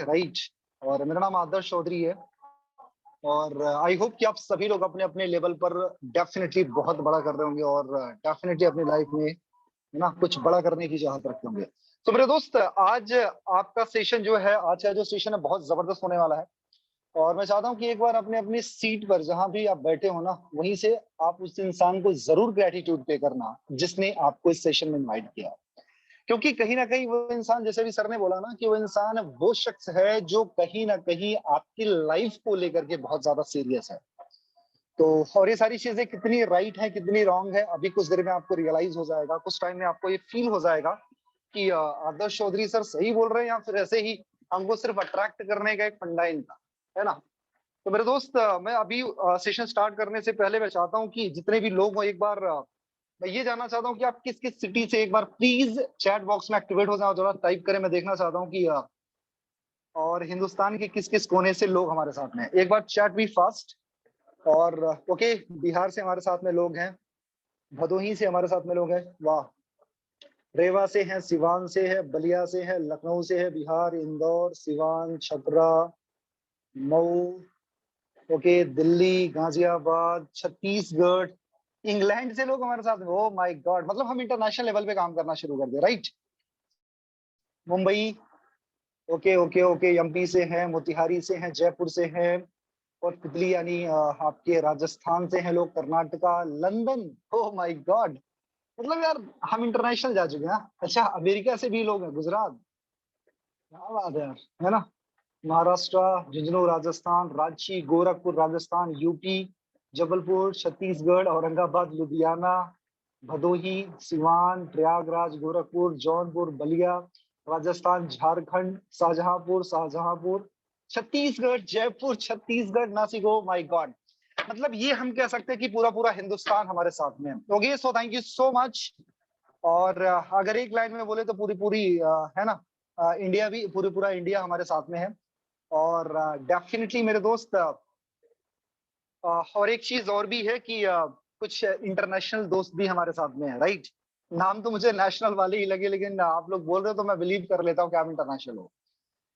Right. और मेरा नाम आदर्श चौधरी है। और आई होप कि आप सभी लोग अपने अपने लेवल पर डेफिनेटली बहुत बड़ा कर रहे होंगे और डेफिनेटली अपनी लाइफ में ना कुछ बड़ा करने की चाहत रखते होंगे। तो मेरे दोस्त, आज आपका सेशन जो है, आज का जो सेशन है बहुत जबरदस्त होने वाला है। और मैं चाहता हूँ कि एक बार अपने अपनी सीट पर जहां भी आप बैठे हो ना, वहीं से आप उस इंसान को जरूर ग्रेटिट्यूड पे करना जिसने आपको इस सेशन में इनवाइट किया। क्योंकि कहीं ना कहीं वो इंसान, जैसे भी सर ने बोला ना, कि वो इंसान वो शख्स है जो कहीं ना कहीं आपकी लाइफ को लेकर के बहुत ज्यादा सीरियस है। तो और ये सारी चीजें कितनी राइट है कितनी रॉन्ग है, अभी कुछ देर में आपको रियलाइज हो जाएगा, कुछ टाइम में आपको ये फील हो जाएगा कि आदर्श चौधरी सर सही बोल रहे हैं या फिर ऐसे ही हमको सिर्फ अट्रैक्ट करने का एक फंडा है इनका, है ना। तो मेरे दोस्त, मैं अभी सेशन स्टार्ट करने से पहले मैं चाहता हूँ कि जितने भी लोग हो, एक बार मैं ये जानना चाहता हूँ कि आप किस किस सिटी से, एक बार प्लीज चैट बॉक्स में एक्टिवेट हो जाओ, जरा टाइप करें, मैं देखना चाहता हूँ कि और हिंदुस्तान के किस किस कोने से लोग हमारे साथ में हैं। एक बार चैट भी फास्ट। और ओके, बिहार से हमारे साथ में लोग हैं, भदोही से हमारे साथ में लोग हैं, वाह। रेवा से हैं, सिवान से है, बलिया से है, लखनऊ से है, बिहार, इंदौर, सिवान, छपरा, मऊ, ओके, दिल्ली, गाजियाबाद, छत्तीसगढ़, इंग्लैंड से लोग हमारे साथ में। ओ माय गॉड, मतलब हम इंटरनेशनल लेवल पे काम करना शुरू कर दिया, right. Mumbai, okay okay okay, MP से हैं, मोतिहारी से हैं, जयपुर से हैं, और तितली यानी आपके राजस्थान से हैं लोग, Karnataka, London, oh my God. मतलब यार, हम इंटरनेशनल जा चुके हैं हाँ? अच्छा, अमेरिका से भी लोग हैं, गुजरात, क्या बात है यार, है ना। Maharashtra, Jhunjhunu Rajasthan, Ranchi, Gorakhpur Rajasthan, UP, Jabalpur Chhattisgarh, Aurangabad, Ludhiana, Bhadohi, Siwan, Prayagraj, Gorakhpur, Jaunpur, Ballia, Rajasthan, Jharkhand, Shahjahanpur, Chhattisgarh, Jaipur, Chhattisgarh, Nashik, oh my God. मतलब ये हम कह सकते हैं कि पूरा पूरा हिंदुस्तान हमारे साथ में है। Okay, so thank you so much. और अगर एक लाइन में बोले तो पूरी पूरी है ना, इंडिया भी, पूरी पूरा इंडिया हमारे साथ में है। और डेफिनेटली मेरे दोस्त, और एक चीज और भी है कि कुछ इंटरनेशनल दोस्त भी हमारे साथ में है, राइट। नाम तो मुझे नेशनल वाले ही लगे, लेकिन आप लोग बोल रहे हो तो मैं बिलीव कर लेता हूँ कि आप इंटरनेशनल हो।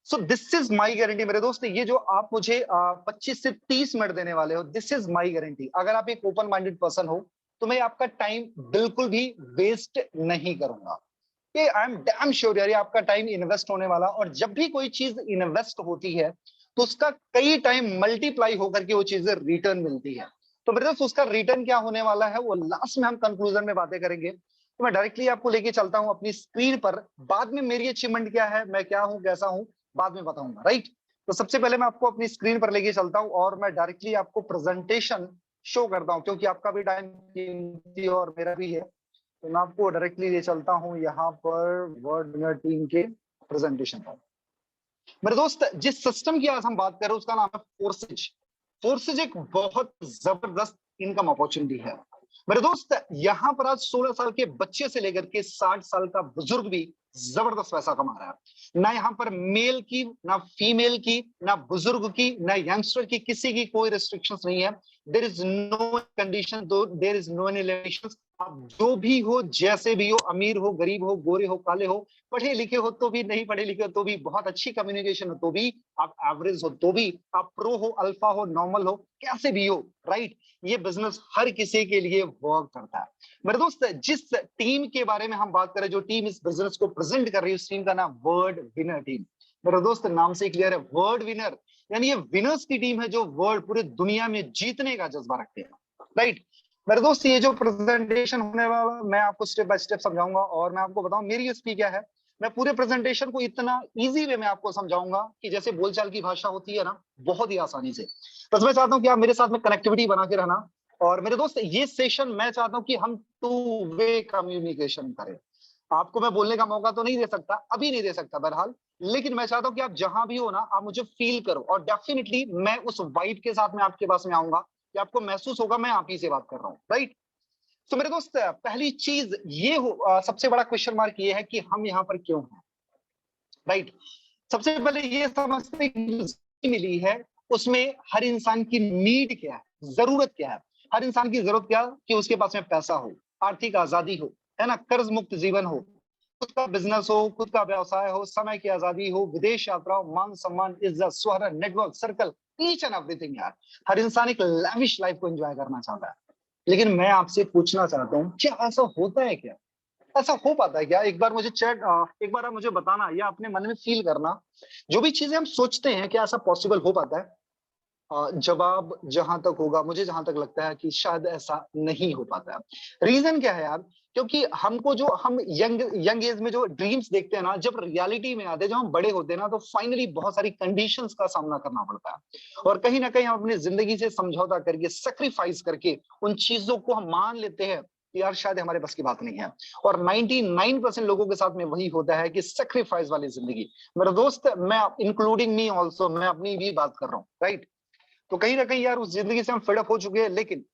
So this is my guarantee मेरे दोस्त, ये जो आप मुझे 25 से 30 मिनट देने वाले हो, दिस इज माई गारंटी। अगर आप एक ओपन माइंडेड पर्सन हो तो मैं आपका टाइम बिल्कुल भी वेस्ट नहीं करूंगा। ये आई एम डैम श्योर यार, ये आपका टाइम इन्वेस्ट होने वाला। और जब भी कोई चीज इन्वेस्ट होती है तो उसका कई टाइम मल्टीप्लाई होकर के वो चीजें रिटर्न मिलती है। तो मेरे दोस्त, उसका रिटर्न क्या होने वाला है वो लास्ट में हम कंक्लूजन में बातें करेंगे। तो मैं डायरेक्टली आपको लेके चलता हूं अपनी स्क्रीन पर। बाद में मेरी अचीवमेंट क्या है, मैं क्या हूं, कैसा हूं, बाद में बताऊंगा, राइट। तो सबसे पहले मैं आपको अपनी स्क्रीन पर लेके चलता हूं और मैं डायरेक्टली आपको प्रेजेंटेशन शो करता हूं, क्योंकि आपका भी टाइम कीमती और मेरा भी है। तो मैं आपको डायरेक्टली ले चलता हूं यहाँ पर वर्ल्ड विनर टीम के प्रेजेंटेशन पर। मेरे दोस्त, जिस सिस्टम की आज हम बात कर रहे हैं उसका नाम है फोर्सेज। फोर्सेज एक बहुत जबरदस्त इनकम अपॉर्चुनिटी है। मेरे दोस्त, यहाँ पर आज 16 साल के बच्चे से लेकर के 60 साल का बुजुर्ग भी जबरदस्त पैसा कमा रहा है। ना यहाँ पर मेल की, ना फीमेल की, ना बुजुर्ग की, ना यंगस्टर की, किसी की कोई रिस्ट्रिक्शंस नहीं है। There is no condition, there is no any limitations. आप जो भी हो, जैसे भी हो, अमीर हो, गरीब हो, गोरे हो, काले हो, पढ़े लिखे हो तो भी, नहीं पढ़े लिखे हो तो भी, बहुत अच्छी कम्युनिकेशन हो तो भी, आप एवरेज हो तो भी, आप प्रो हो, अल्फा हो, नॉर्मल हो, कैसे भी हो, राइट। ये बिजनेस हर किसी के लिए वर्क करता है। मेरे दोस्त, जिस टीम के बारे में हम बात करें, जो टीम इस बिजनेस को प्रेजेंट कर रही है, उस टीम का नाम वर्ल्ड विनर टीम। मेरे दोस्त, नाम से क्लियर है, वर्ल्ड विनर, यानी ये विनर्स की टीम है जो वर्ल्ड, पूरे दुनिया में जीतने का जज्बा रखते हैं, राइट। मेरे दोस्त, ये जो प्रेजेंटेशन होने वाला, मैं आपको स्टेप बाय स्टेप समझाऊंगा और मैं आपको बताऊं मेरी यूएसपी क्या है। मैं पूरे प्रेजेंटेशन को इतना इजी वे में आपको समझाऊंगा कि जैसे बोलचाल की भाषा होती है ना, बहुत ही आसानी से। बस मैं चाहता हूं कि आप मेरे साथ में कनेक्टिविटी बना के रहना। और मेरे दोस्त, ये सेशन मैं चाहता हूं कि हम टू वे कम्युनिकेशन करें। आपको मैं बोलने का मौका तो नहीं दे सकता, अभी नहीं दे सकता बहरहाल, लेकिन मैं चाहता हूं कि आप जहां भी हो ना, आप मुझे फील करो, और डेफिनेटली मैं उस वाइब के साथ में आपके पास में आऊंगा कि आपको महसूस होगा मैं आप ही से बात कर रहा हूँ, राइट। तो मेरे दोस्त, पहली चीज ये हो, सबसे बड़ा क्वेश्चन मार्क ये है कि हम यहाँ पर क्यों हैं, राइट। सबसे पहले ये समझते हैं कि जो जिंदगी मिली है उसमें हर इंसान की नीड क्या है, जरूरत क्या है। हर इंसान की जरूरत क्या है कि उसके पास में पैसा हो, आर्थिक आजादी हो, है ना, कर्ज मुक्त जीवन हो, खुद का बिजनेस हो, खुद का व्यवसाय हो, समय की आजादी हो, विदेश यात्रा हो, मान सम्मान, इज्जत, शोहरत, network, circle, each and everything यार। हर इंसान एक लैविश लाइफ को एंजॉय करना चाहता है। लेकिन मैं आपसे पूछना चाहता हूँ, क्या ऐसा होता है क्या? ऐसा हो पाता है क्या? एक बार आप मुझे बताना या अपने मन में फील करना, जो भी चीजें हम सोचते हैं, क्या ऐसा पॉसिबल हो पाता है? जवाब जहां तक होगा, मुझे जहां तक लगता है कि शायद ऐसा नहीं हो पाता है। रीजन क्या है यार? क्योंकि हमको जो हम यंग यंग एज में जो ड्रीम्स देखते हैं ना, जब रियलिटी में आते हैं, जब हम बड़े होते हैं ना, तो फाइनली बहुत सारी कंडीशंस का सामना करना पड़ता है। और कहीं ना कहीं हम अपनी जिंदगी से समझौता करके, सेक्रीफाइस करके उन चीजों को हम मान लेते हैं कि यार शायद हमारे बस की बात नहीं है। और 99% लोगों के साथ में वही होता है कि सेक्रीफाइस वाली जिंदगी। मेरा दोस्त, मैं इंक्लूडिंग मी ऑल्सो, मैं अपनी भी बात कर रहा हूँ, राइट? तो कहीं ना कहीं यार उस जिंदगी से हम फेड अप हो चुके हैं। लेकिन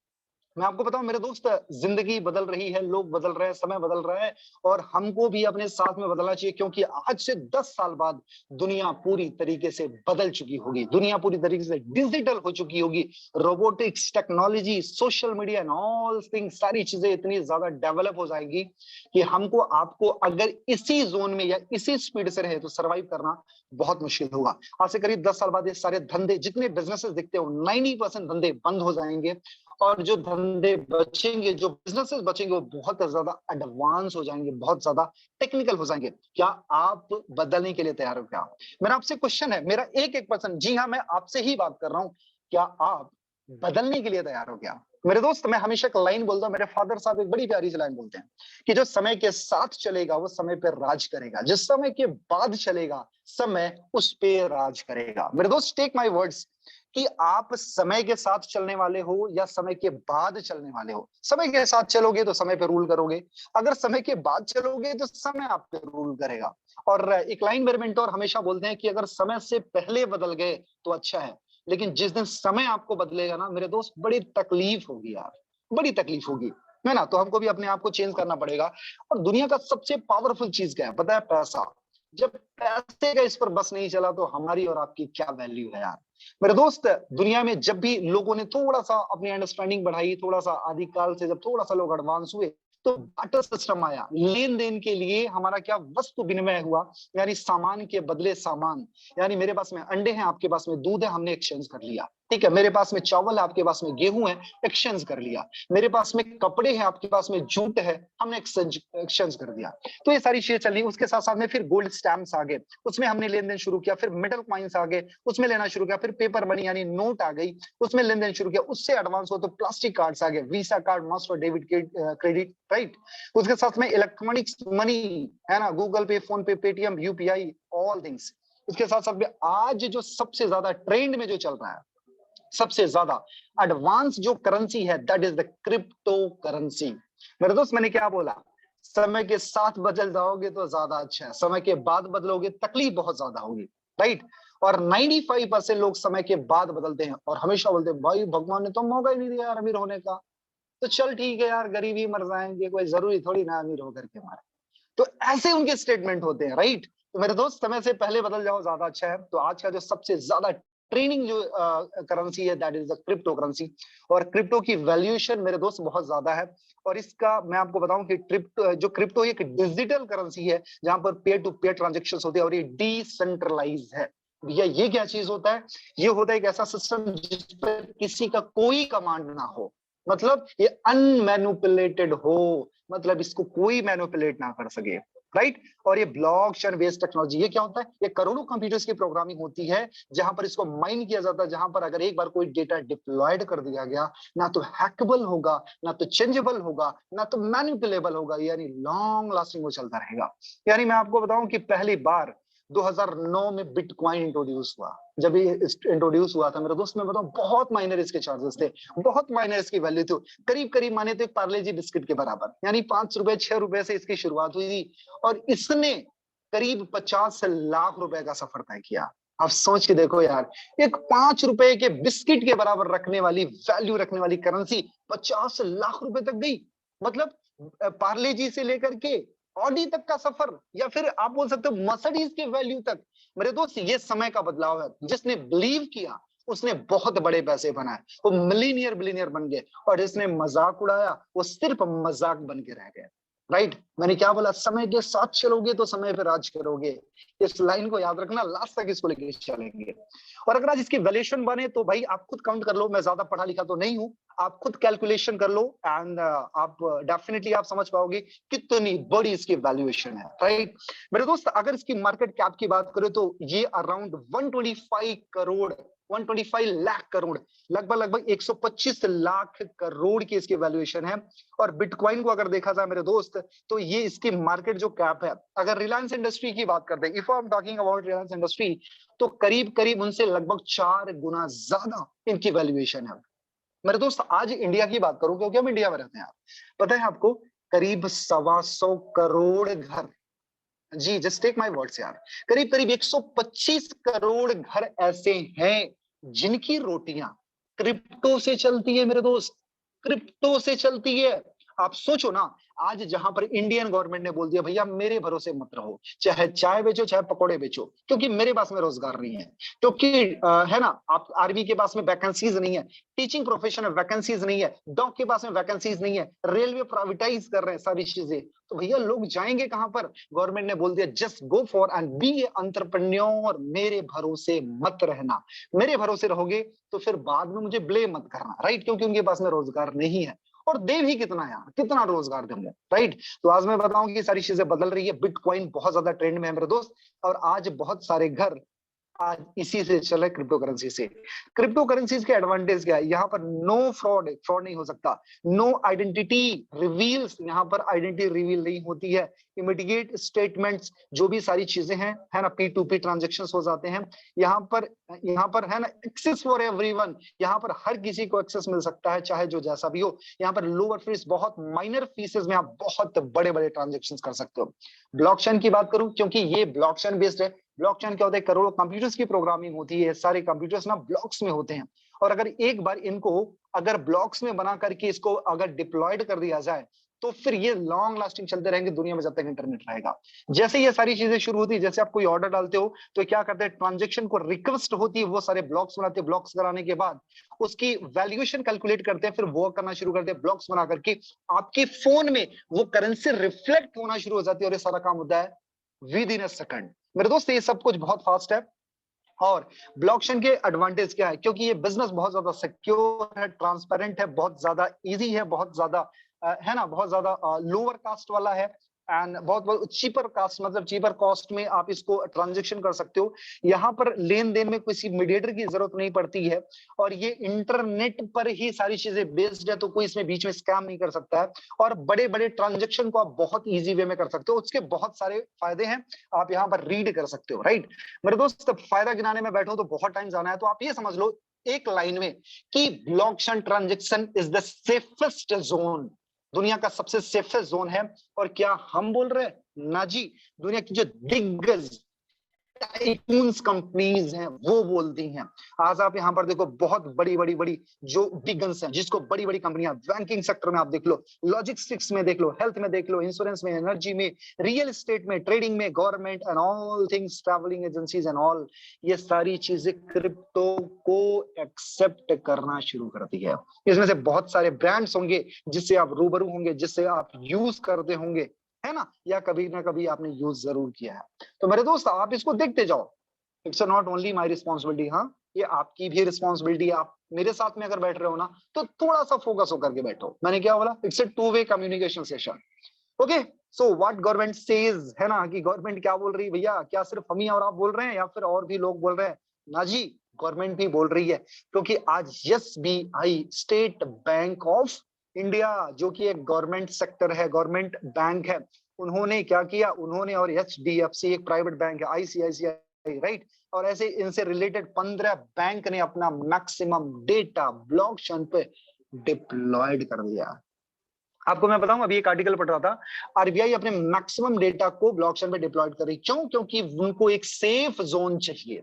मैं आपको बताऊं मेरे दोस्त, जिंदगी बदल रही है, लोग बदल रहे हैं, समय बदल रहा है, और हमको भी अपने साथ में बदलना चाहिए। क्योंकि आज से 10 साल बाद दुनिया पूरी तरीके से बदल चुकी होगी, दुनिया पूरी तरीके से डिजिटल हो चुकी होगी। Robotics, technology, social media and all things, सारी चीजें इतनी ज्यादा डेवलप हो जाएंगी कि हमको आपको अगर इसी जोन में या इसी स्पीड से रहे तो सर्वाइव करना बहुत मुश्किल होगा। आज से करीब 10 साल बाद ये सारे धंधे, जितने बिजनेसेस दिखते हो, 90% धंधे बंद हो जाएंगे। और जो धंधे बचेंगे, जो बिजनेसेस बचेंगे, वो बहुत ज्यादा एडवांस हो जाएंगे, बहुत ज्यादा टेक्निकल हो जाएंगे। क्या आप बदलने के लिए तैयार हो क्या? मेरा आपसे क्वेश्चन है, मेरा एक एक पर्सन, जी हाँ, मैं आपसे ही बात कर रहा हूँ। क्या आप बदलने के लिए तैयार हो क्या? मेरे दोस्त, मैं हमेशा एक लाइन बोलता हूँ, मेरे फादर साहब एक बड़ी प्यारी सी लाइन बोलते हैं कि जो समय के साथ चलेगा वो समय पर राज करेगा, जो समय के बाद चलेगा समय उस पे राज करेगा। मेरे दोस्त, टेक माय वर्ड्स, कि आप समय के साथ चलने वाले हो या समय के बाद चलने वाले हो। समय के साथ चलोगे तो समय पे रूल करोगे, अगर समय के बाद चलोगे तो समय आप पे रूल करेगा। और एक लाइन मेरे मेंटोर हमेशा बोलते हैं कि अगर समय से पहले बदल गए तो अच्छा है, लेकिन जिस दिन समय आपको बदलेगा ना मेरे दोस्त, बड़ी तकलीफ होगी यार, बड़ी तकलीफ होगी, है ना? तो हमको भी अपने आप को चेंज करना पड़ेगा। और दुनिया का सबसे पावरफुल चीज क्या है पता है? पैसा। जब पैसे का इस पर बस नहीं चला तो हमारी और आपकी क्या वैल्यू है यार? मेरे दोस्त, दुनिया में जब भी लोगों ने थोड़ा सा अपनी अंडरस्टैंडिंग बढ़ाई, थोड़ा सा आदिकाल से जब थोड़ा सा लोग एडवांस हुए, तो बार्टर सिस्टम आया। लेन देन के लिए हमारा क्या वस्तु विनिमय हुआ, यानी सामान के बदले सामान। यानी मेरे पास में अंडे हैं, आपके पास में दूध है, हमने एक्सचेंज कर लिया। ठीक है, मेरे पास में चावल है, आपके पास में गेहूं है, एक्सचेंज कर लिया। मेरे पास में कपड़े हैं, आपके पास में जूट है, हमने एक्सचेंज कर दिया। तो ये सारी चीजें चली। उसके साथ साथ में फिर गोल्ड स्टैम्प्स आ गए, उसमें हमने लेन देन शुरू किया। फिर मेटल कॉइन्स आ गए, उसमें लेना शुरू किया। फिर पेपर मनी यानी नोट आ गई, उसमें लेन देन शुरू किया। उससे एडवांस हो तो प्लास्टिक कार्ड्स आ गए, visa card, master debit credit, right? उसके साथ में इलेक्ट्रॉनिक्स मनी, है ना, गूगल पे, फोन पे, पेटीएम, यूपीआई, ऑल थिंग्स। उसके साथ साथ में आज जो सबसे ज्यादा ट्रेंड में जो चल रहा है, सबसे ज्यादा एडवांस जो करेंसी है, that is the crypto currency. मेरे दोस्त, मैंने क्या बोला? समय के साथ बदल जाओगे तो ज्यादा अच्छा है, समय के बाद बदलोगे तकलीफ बहुत ज्यादा होगी, राइट? और 95% लोग समय के बाद बदलते हैं और हमेशा बोलते हैं भाई भगवान ने तो मौका ही नहीं दिया यार अमीर होने का, तो चल ठीक है यार, गरीब ही मर जाएंगे, कोई जरूरी थोड़ी ना अमीर होकर के हमारे। तो ऐसे उनके स्टेटमेंट होते हैं, राइट? तो मेरे दोस्त, समय से पहले बदल जाओ, ज्यादा अच्छा है। तो आज का जो सबसे ज्यादा ट्रेनिंग जो करेंसी है, that is the crypto currency. और क्रिप्टो की वैल्यूएशन मेरे दोस्त बहुत ज्यादा है। और इसका मैं आपको बताऊं कि क्रिप्टो एक डिजिटल करेंसी है, जहां पर पेयर टू पेयर ट्रांजेक्शन होते हैं और ये डिसेंट्रलाइज है। भैया, ये क्या चीज होता है? ये होता है एक ऐसा सिस्टम जिस पर किसी का कोई कमांड ना हो, मतलब ये अनमैनिपुलेटेड हो, मतलब इसको कोई मैनिपुलेट ना कर सके, राइट? और ये ब्लॉकचेन बेस्ड टेक्नोलॉजी, ये क्या होता है? ये करोड़ों कंप्यूटर्स की प्रोग्रामिंग होती है, जहां पर इसको माइन किया जाता है, जहां पर अगर एक बार कोई डेटा डिप्लॉयड कर दिया गया, ना तो हैकेबल होगा, ना तो चेंजेबल होगा, ना तो मैनिपुलेबल होगा, यानी लॉन्ग लास्टिंग वो चलता रहेगा। यानी मैं आपको बताऊं कि पहली बार 2009 में बिटकॉइन इंट्रोड्यूस हुआ। जब ये इंट्रोड्यूस हुआ था मेरे दोस्त, मैं बताऊं बहुत माइनर इसके चार्जेस थे, बहुत माइनर इसकी वैल्यू थी, करीब करीब माने तो एक पार्ले जी बिस्किट के बराबर, यानी 5 रुपए 6 रुपए से इसकी शुरुआत हुई थी। और इसने करीब 50 लाख रुपए का सफर तय किया। आप सोच के देखो यार, एक 5 रुपए के बिस्किट के बराबर रखने वाली वैल्यू रखने वाली करेंसी 50 लाख रुपए तक गई। मतलब पार्ले जी से लेकर के ऑडी तक का सफर, या फिर आप बोल सकते हो मर्सिडीज की वैल्यू तक। मेरे दोस्त, ये समय का बदलाव है। जिसने बिलीव किया उसने बहुत बड़े पैसे बनाए, वो मिलीनियर बिलीनियर बन गए, और जिसने मजाक उड़ाया वो सिर्फ मजाक बन के रह गए। राइट। मैंने क्या बोला, समय के साथ चलोगे तो समय पे राज करोगे। इस लाइन को याद रखना, लास्ट तक इसको लेके चलेंगे। और अगर आज इसकी वैल्यूएशन बने तो भाई आप खुद काउंट कर लो, मैं ज्यादा पढ़ा लिखा तो नहीं हूं, आप खुद कैलकुलेशन कर लो एंड आप डेफिनेटली आप समझ पाओगे कितनी बड़ी इसकी वैल्यूएशन है, राइट। मेरे दोस्त, अगर इसकी मार्केट कैप की बात करें तो ये अराउंड 125 करोड़, 125 लाख करोड़, लगभग लगभग 125 लाख करोड़ की इसकी वैल्यूएशन है। और बिटकॉइन को अगर देखा जाए मेरे दोस्त, तो ये इसकी मार्केट जो कैप है, अगर रिलायंस इंडस्ट्री की बात करते हैं, if I am talking about Reliance industry, तो करीब करीब उनसे लगभग 4 गुना ज्यादा इनकी वैल्यूएशन है। मेरे दोस्त, आज इंडिया की बात करूं क्योंकि हम इंडिया में रहते हैं, पता है आपको, करीब 125 करोड़ घर, जी जस्ट टेक माय वर्ड्स यार, करीब करीब 125 करोड़ घर ऐसे हैं जिनकी रोटियां क्रिप्टो से चलती है मेरे दोस्त, क्रिप्टो से चलती है। आप सोचो ना, आज जहां पर इंडियन गवर्नमेंट ने बोल दिया भैया मेरे भरोसे मत रहो, चाहे चाय बेचो चाहे पकोड़े बेचो, क्योंकि मेरे पास में रोजगार नहीं है, क्योंकि है ना, आप आर्मी के पास में वैकेंसीज नहीं है, टीचिंग प्रोफेशन में वैकेंसीज नहीं है, डॉग के पास में वैकेंसीज नहीं है, रेलवे प्राइवेटाइज कर रहे हैं सारी चीजें, तो भैया लोग जाएंगे कहां पर? गवर्नमेंट ने बोल दिया just go for and be a entrepreneur, मेरे भरोसे मत रहना, मेरे भरोसे रहोगे तो फिर बाद में मुझे ब्लेम मत करना, राइट, क्योंकि उनके पास में रोजगार नहीं है। और दे भी कितना यार, कितना रोजगार देंगे, राइट। तो आज मैं बताऊं कि सारी चीजें बदल रही है, बिटकॉइन बहुत ज्यादा ट्रेंड में है मेरे दोस्त, और आज बहुत सारे घर आज इसी से चले, क्रिप्टो करेंसी से। क्रिप्टो करेंसीज के एडवांटेज क्या है, यहाँ पर नो फ्रॉड, फ्रॉड नहीं हो सकता, नो आइडेंटिटी रिवील्स, यहाँ पर आइडेंटिटी रिवील नहीं होती है, इमीडिएट स्टेटमेंट्स, जो भी सारी चीजें हैं, है ना, P2P ट्रांजेक्शंस हो जाते हैं यहाँ पर है ना, एक्सेस फॉर एवरीवन, यहाँ पर हर किसी को एक्सेस मिल सकता है, चाहे जो जैसा भी हो। यहाँ पर लोअर फीस, बहुत माइनर फीसेस में आप बहुत बड़े बड़े ट्रांजेक्शन कर सकते हो। ब्लॉकचेन की बात करूं, क्योंकि ये ब्लॉकचेन बेस्ड है, ब्लॉकचेन क्या होता है, करोड़ों कंप्यूटर्स की प्रोग्रामिंग होती है, सारे कंप्यूटर्स ना ब्लॉक्स में होते हैं, और अगर एक बार इनको अगर ब्लॉक्स में बना करके इसको अगर डिप्लॉयड कर दिया जाए तो फिर ये लॉन्ग लास्टिंग चलते रहेंगे दुनिया में जब तक इंटरनेट रहेगा। जैसे ये सारी चीजें शुरू होती है, जैसे आप कोई ऑर्डर डालते हो तो क्या करते हैं, ट्रांजेक्शन को रिक्वेस्ट होती है, वो सारे ब्लॉक्स बनाते हैं, ब्लॉक्स कराने के बाद उसकी वैल्यूएशन कैलकुलेट करते हैं, फिर वो करना शुरू करते हैं, ब्लॉक्स बना करके आपके फोन में वो करेंसी रिफ्लेक्ट होना शुरू हो जाती है, और ये सारा काम होता है विद इन अ सेकंड। मेरे दोस्त, ये सब कुछ बहुत फास्ट है। और ब्लॉकचेन के एडवांटेज क्या है, क्योंकि ये बिजनेस बहुत ज्यादा सिक्योर है, ट्रांसपेरेंट है, बहुत ज्यादा इजी है, बहुत ज्यादा है ना, बहुत ज्यादा लोअर कास्ट वाला है, एंड बहुत बहुत चीपर कास्ट, मतलब चीपर कॉस्ट में आप इसको ट्रांजेक्शन कर सकते हो। यहाँ पर लेन देन में किसी मीडिएटर की जरूरत नहीं पड़ती है, और ये इंटरनेट पर ही सारी चीजें बेस्ड है, तो कोई इसमें बीच में स्कैम नहीं कर सकता है, और बड़े बड़े ट्रांजेक्शन को आप बहुत इजी वे में कर सकते हो, उसके बहुत सारे फायदे हैं, आप यहाँ पर रीड कर सकते हो, राइट। मेरे दोस्त, फायदा गिनाने में बैठो तो बहुत टाइम जाना है, तो आप ये समझ लो एक लाइन में कि blockchain transaction is the safest zone, दुनिया का सबसे सेफेस्ट जोन है। और क्या हम बोल रहे हैं? ना जी, दुनिया की जो दिग्गज टाइकून्स कंपनीज हैं वो बोलती हैं। आज आप यहाँ पर देखो, बहुत बड़ी बड़ी बड़ी जो बिगन्स हैं, जिसको बड़ी बड़ी कंपनियां, बैंकिंग सेक्टर में आप देख लो, लॉजिस्टिक्स में देख लो, हेल्थ में देख लो, इंश्योरेंस में, एनर्जी में, रियल एस्टेट में, ट्रेडिंग में, government and all things, travelling agencies and all, ये सारी चीजें क्रिप्टो को एक्सेप्ट करना शुरू करती है। इसमें से बहुत सारे ब्रांड्स होंगे जिससे आप रूबरू होंगे, जिससे आप यूज करते होंगे, है ना, या कभी ना कभी आपने यूज जरूर किया है। तो मेरे दोस्त, आप इसको देखते जाओ, it's not only my responsibility, हाँ ये आपकी भी रिस्पॉन्सिबिलिटी है। आप मेरे साथ में अगर बैठ रहे हो ना, तो थोड़ा सा फोकस होकर के बैठो। मैंने क्या बोला, it's a two way communication session. Okay, so what government says, है ना, कि गवर्नमेंट क्या बोल रही है भैया, क्या सिर्फ हम ही और आप बोल रहे हैं या फिर और भी लोग बोल रहे हैं? ना जी, गवर्नमेंट भी बोल रही है, क्योंकि आज SBI, state bank of India, जो कि एक गवर्नमेंट सेक्टर है, गवर्नमेंट बैंक है, उन्होंने क्या किया, उन्होंने, और एचडीएफसी एक प्राइवेट बैंक है, आईसीआईसीआई, राइट, और ऐसे इनसे रिलेटेड 15 बैंक ने अपना मैक्सिमम डेटा ब्लॉकचेन पे डिप्लॉयड कर दिया। आपको मैं बताऊं, अभी एक आर्टिकल पढ़ रहा था, आरबीआई अपने मैक्सिमम डेटा को ब्लॉकचेन पे डिप्लॉयड कर रही, क्यों? क्योंकि उनको एक सेफ जोन चाहिए।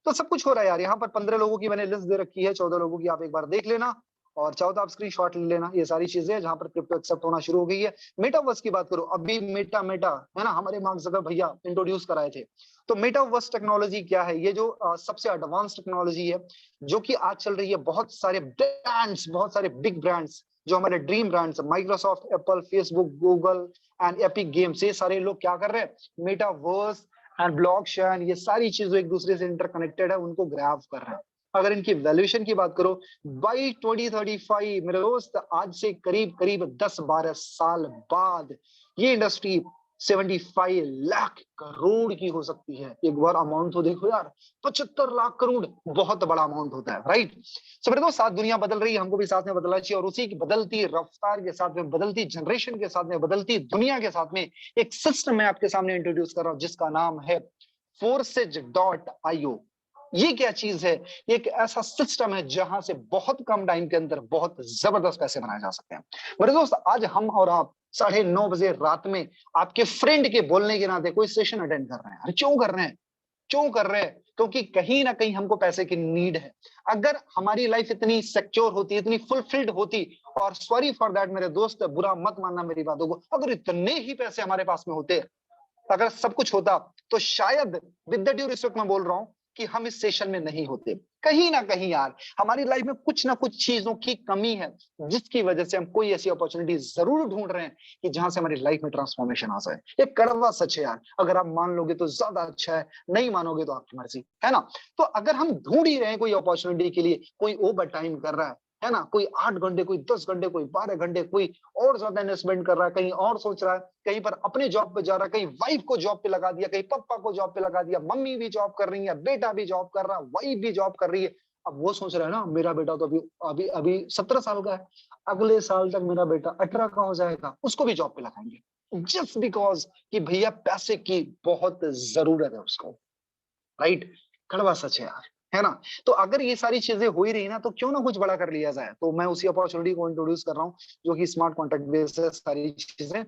तो सब कुछ हो रहा है यार, यहाँ पर 15 लोगों की मैंने लिस्ट दे रखी है, 14 लोगों की आप एक बार देख लेना, और चाहो तो आप स्क्रीनशॉट ले लेना। ये सारी चीजें जहां पर क्रिप्टो एक्सेप्ट होना शुरू हो गई है। मेटावर्स की बात करो, अभी मेटा मेटा है ना, हमारे मार्क ज़करबर्ग भैया इंट्रोड्यूस कराए थे। तो मेटावर्स टेक्नोलॉजी क्या है, ये जो सबसे एडवांस टेक्नोलॉजी है, जो कि आज चल रही है। बहुत सारे ब्रांड्स, बहुत सारे बिग ब्रांड्स जो हमारे dream brands Microsoft, Apple, Facebook, Google and epic games, ये सारे लोग क्या कर रहे हैं, मेटावर्स एंड ब्लॉकचेन, ये सारी चीजें एक दूसरे से इंटरकनेक्टेड है, उनको ग्रैब कर रहे हैं। अगर इनकी वैल्यूएशन की बात करो, बाई 2035 मेरे दोस्त, आज से करीब करीब 10-12 साल बाद ये इंडस्ट्री 75 लाख करोड़ की हो सकती है। एक बार अमाउंट तो देखो यार, 75 लाख करोड़ बहुत बड़ा अमाउंट होता है, राइट। सो मेरे दोस्त, साथ दुनिया बदल रही है, हमको भी साथ में बदलना चाहिए, और उसी की बदलती रफ्तार के साथ में, बदलती जनरेशन के साथ में, बदलती दुनिया के साथ में एक सिस्टम मैं आपके सामने इंट्रोड्यूस कर रहा हूं, जिसका नाम है Forces.io। ये क्या चीज है? एक ऐसा सिस्टम है जहां से बहुत कम टाइम के अंदर बहुत जबरदस्त पैसे बनाए जा सकते हैं। मेरे दोस्त, आज हम और आप 9:30 रात में आपके फ्रेंड के बोलने के नाते कोई सेशन अटेंड कर रहे हैं। अरे क्यों कर रहे हैं? क्यों कर रहे हैं? क्योंकि कहीं ना कहीं हमको पैसे की नीड है। अगर हमारी लाइफ इतनी सिक्योर होती, इतनी फुलफिल्ड होती, और सॉरी फॉर दैट मेरे दोस्त, बुरा मत मानना मेरी बातों को, अगर इतने ही पैसे हमारे पास में होते, अगर सब कुछ होता, तो शायद, विद द ड्यू रिस्पेक्ट मैं बोल रहा हूं, कि हम इस सेशन में नहीं होते। कहीं ना कहीं यार हमारी लाइफ में कुछ ना कुछ चीजों की कमी है, जिसकी वजह से हम कोई ऐसी अपॉर्चुनिटी जरूर ढूंढ रहे हैं कि जहां से हमारी लाइफ में ट्रांसफॉर्मेशन आ जाए। ये कड़वा सच है यार, अगर आप मान लोगे तो ज्यादा अच्छा है, नहीं मानोगे तो आपकी मर्जी, है ना। तो अगर हम ढूंढ ही रहे हैं कोई अपॉर्चुनिटी के लिए, कोई ओवर टाइम कर रहा है ना, कोई 8 घंटे, कोई 10 घंटे, कोई 12 घंटे, कोई और ज्यादा इन्वेस्टमेंट कर रहा है, कहीं और सोच रहा है, कहीं पर अपने जॉब पे जा रहा है, कहीं वाइफ को जॉब पे लगा दिया, कहीं पापा को जॉब पे लगा दिया, मम्मी भी जॉब कर रही है, बेटा भी जॉब कर रहा है, वाइफ भी जॉब कर रही है। अब वो सोच रहा है ना, मेरा बेटा तो अभी अभी अभी 17 साल का है, अगले साल तक मेरा बेटा 18 का हो जाएगा, उसको भी जॉब पे लगाएंगे, जस्ट बिकॉज कि भैया पैसे की बहुत जरूरत है उसको, राइट। कड़वा सच है यार, है ना। तो अगर ये सारी चीजें हो ही रही ना, तो क्यों ना कुछ बड़ा कर लिया जाए। तो मैं उसी अपॉर्चुनिटी को इंट्रोड्यूस कर रहा हूँ, जो कि स्मार्ट कॉन्ट्रैक्ट बेस्ड है, सारी चीजें।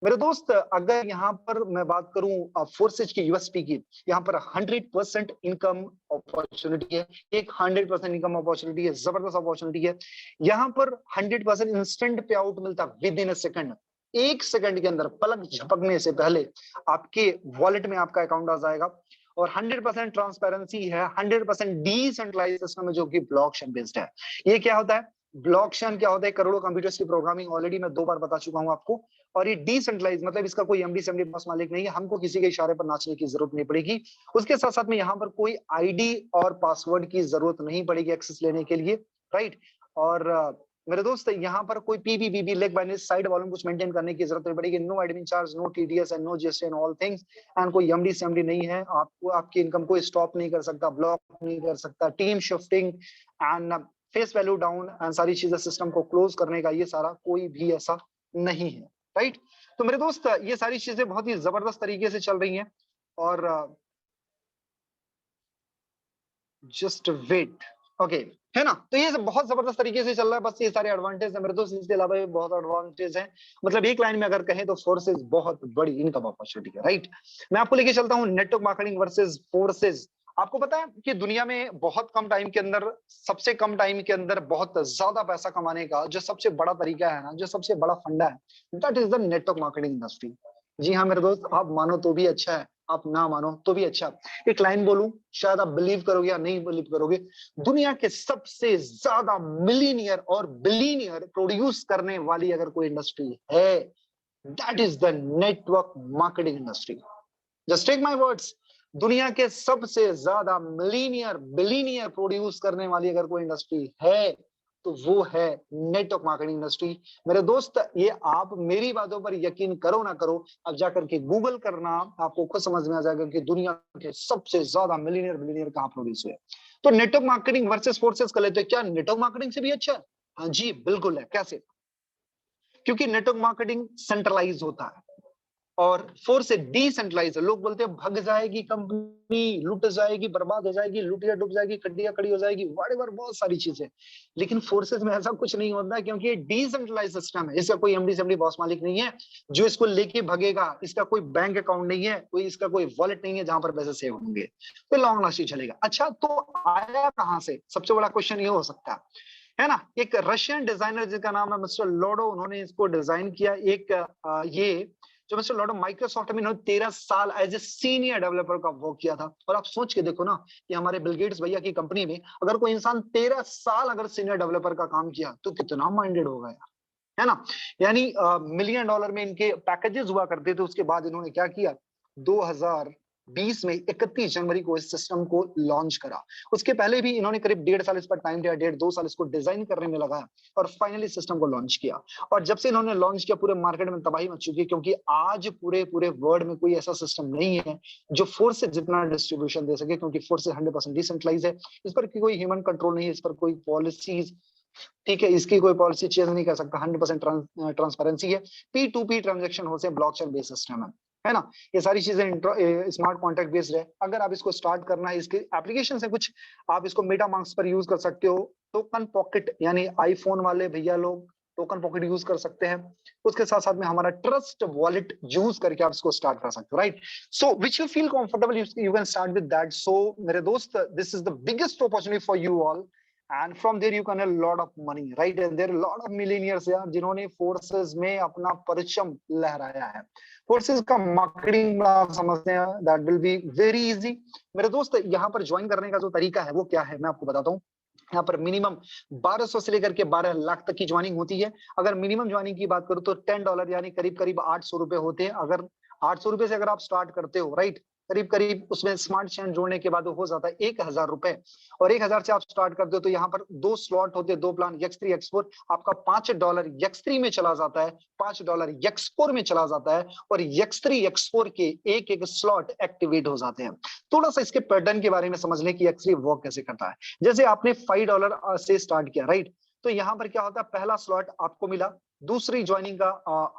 मेरे दोस्त, अगर यहाँ पर मैं बात करूं फोर्सेज की, यूएसपी की, यहाँ पर 100% इनकम अपॉर्चुनिटी है। एक 100% इनकम अपॉर्चुनिटी है, जबरदस्त अपॉर्चुनिटी है। यहाँ पर 100% इंस्टेंट पे आउट मिलता with in a second. 1 second के अंदर, पलक झपकने से पहले आपके वॉलेट में आपका अकाउंट आ जाएगा। और 100% ट्रांसपेरेंसी है, 100% डिसेंट्रलाइज सिस्टम है, जो कि ब्लॉकचेन बेस्ड है। ये क्या होता है? ब्लॉकचेन क्या होता है? करोड़ों कंप्यूटर्स की प्रोग्रामिंग ऑलरेडी मैं 2 बार बता चुका हूं आपको। और ये डिसेंट्रलाइज मतलब इसका कोई एमडी सेमडी बॉस मालिक नहीं है, हमको किसी के इशारे पर नाचने की जरूरत नहीं पड़ेगी। उसके साथ साथ में यहाँ पर कोई आईडी और पासवर्ड की जरूरत नहीं पड़ेगी एक्सेस लेने के लिए, राइट। और मेरे दोस्त, यहाँ पर कोई पीबीबीबी लेग बाइनेंस साइड वॉल्यूम कुछ मेंटेन करने की जरूरत नहीं पड़ेगी। No admin charge, no TDS and no GST and all things. And कोई एमडी सेमडी नहीं है, आपको आपकी इनकम को स्टॉप नहीं कर सकता, ब्लॉक नहीं कर सकता। Team shifting and face value down and सारी चीजें, सिस्टम को क्लोज करने का, ये सारा कोई भी ऐसा नहीं है, राइट। तो मेरे दोस्त, ये सारी चीजें बहुत ही जबरदस्त तरीके से चल रही हैं। और जस्ट वेट, ओके, है ना। तो ये सब बहुत जबरदस्त तरीके से चल रहा है। बस ये सारे एडवांटेज है मेरे दोस्त, इसके अलावा भी बहुत एडवांटेज है। मतलब एक लाइन में अगर कहें तो फोर्सेज बहुत बड़ी इनकम अपॉर्चुनिटी है, राइट। मैं आपको लेके चलता हूँ नेटवर्क मार्केटिंग वर्सेस फोर्सेज। आपको पता है कि दुनिया में बहुत कम टाइम के अंदर, सबसे कम टाइम के अंदर बहुत ज्यादा पैसा कमाने का जो सबसे बड़ा तरीका है ना, जो सबसे बड़ा फंडा है, that is the network marketing industry. जी हाँ मेरे दोस्त, आप मानो तो भी अच्छा है, आप ना मानो तो भी अच्छा। एक लाइन बोलूं, शायद आप बिलीव करोगे या नहीं बिलीव करोगे। दुनिया के सबसे ज्यादा मिलीनियर और बिलीनियर प्रोड्यूस करने वाली अगर कोई इंडस्ट्री है, that is the network marketing industry. Just take my words, दुनिया के सबसे ज्यादा मिलीनियर बिलीनियर प्रोड्यूस करने वाली अगर कोई इंडस्ट्री है, तो वो है नेटवर्क मार्केटिंग इंडस्ट्री। मेरे दोस्त, ये आप मेरी बातों पर यकीन करो ना करो, अब जाकर के गूगल करना, आपको खुद समझ में आ जाएगा कि दुनिया के सबसे ज्यादा मिलीनियर बिलीनियर कहाँ प्रोड्यूस हुए। तो नेटवर्क मार्केटिंग वर्सेस फोर्सेस कर लेते हैं, क्या नेटवर्क मार्केटिंग से भी अच्छा है? हाँ जी बिल्कुल है। कैसे? क्योंकि नेटवर्क मार्केटिंग सेंट्रलाइज होता है और फोर्स से डिसेंट्रलाइज है। लोग बोलते हैं भग जाएगी कंपनी, लुट जाएगी, बर्बाद हो जाएगी, लुटिया डूब जाएगी, कड्डियां खड़ी हो जाएगी, व्हाटएवर, बहुत सारी चीजें। लेकिन फोर्सेस में ऐसा कुछ नहीं होता, क्योंकि ये डिसेंट्रलाइज सिस्टम है। इसका कोई एमडी सेमडी बॉस मालिक नहीं है जो इसको लेके भगेगा। इसका कोई बैंक अकाउंट नहीं है, कोई इसका कोई वॉलेट नहीं है जहां पर पैसे सेव होंगे। तो लॉन्ग लास्टिंग चलेगा। अच्छा, तो आया कहां से? सबसे बड़ा क्वेश्चन ये हो सकता है ना। एक रशियन डिजाइनर जिसका नाम है मिस्टर लोडो, उन्होंने इसको डिजाइन किया। एक ये जो मिस्टर लॉर्ड माइक्रोसॉफ्ट में इन्होंने 13 साल एज ए सीनियर डेवलपर का वर्क किया था। और आप सोच के देखो ना कि हमारे बिल गेट्स भैया की कंपनी में अगर कोई इंसान 13 साल अगर सीनियर डेवलपर का काम किया, तो कितना माइंडेड होगा यार, है ना। यानी $1 मिलियन में इनके पैकेजेस हुआ करते थे। उसके बाद इन्होंने क्या किया, 2020 में 31 जनवरी को इस सिस्टम को लॉन्च करा। उसके पहले भी इन्होंने करीब 1.5 साल इस पर टाइम दिया, 1.5-2 साल इसको डिजाइन करने में लगाया और फाइनली सिस्टम को लॉन्च किया। और जब से इन्होंने लॉन्च किया पूरे मार्केट में तबाही मच चुकी है, क्योंकि आज पूरे पूरे वर्ल्ड में कोई ऐसा सिस्टम नहीं है जो फोर्स से जितना डिस्ट्रीब्यूशन दे सके, क्योंकि फोर्स 100% डिसेंट्रलाइज है। इस पर कोई ह्यूमन कंट्रोल नहीं है, इस पर कोई पॉलिसीज, ठीक है, इसकी कोई पॉलिसी चेंज नहीं कर सकता। 100% ट्रांसपेरेंसी है। P2P ट्रांजेक्शन हो से ब्लॉकचेन बेस्ड सिस्टम है ना। ये सारी चीजें स्मार्ट कॉन्ट्रैक्ट बेस्ड है। अगर आप इसको स्टार्ट करना है, इसके एप्लीकेशन से कुछ आप इसको मेटामास्क पर यूज कर सकते हो। टोकन पॉकेट यानी आईफोन वाले भैया लोग टोकन पॉकेट यूज कर सकते हैं। उसके साथ साथ में हमारा ट्रस्ट वॉलेट यूज करके आप इसको स्टार्ट कर सकते हो, right. So which you feel comfortable, you can start with that. So मेरे दोस्त, this is the biggest opportunity for you all, and from there you can earn a lot of money, right? And there are a lot of millionaires यार जिन्होंने forces में अपना परचम लहराया है। Forces का मार्केटिंग समझते हैं, that will be very easy. मेरे दोस्त, यहाँ पर ज्वाइन करने का जो तरीका है वो क्या है, मैं आपको बताता हूँ। यहाँ पर मिनिमम 1200 से लेकर के 12 लाख तक की ज्वाइनिंग होती है। अगर मिनिमम ज्वाइनिंग की बात करूँ तो $10 यानी करीब करीब 800 रुपए होते हैं। अगर 800 रुपए से अगर आप स्टार्ट करते हो, राइट, करीब करीब उसमें स्मार्ट चेन जोड़ने के बाद हो जाता है 1000 रुपए। और 1000 से आप स्टार्ट करते हो तो यहाँ पर 2 स्लॉट होते हैं, 2 प्लान X3 X4। आपका $5 X3 में चला जाता है, $5 X4 में चला जाता है, और X3 X4 के एक एक स्लॉट एक्टिवेट हो जाते हैं। थोड़ा सा इसके पैटर्न के बारे में समझ लें कि X3 वर्क कैसे करता है। जैसे आपने $5 से स्टार्ट किया, राइट, तो यहाँ पर क्या होता है, पहला स्लॉट आपको मिला, दूसरी ज्वाइनिंग का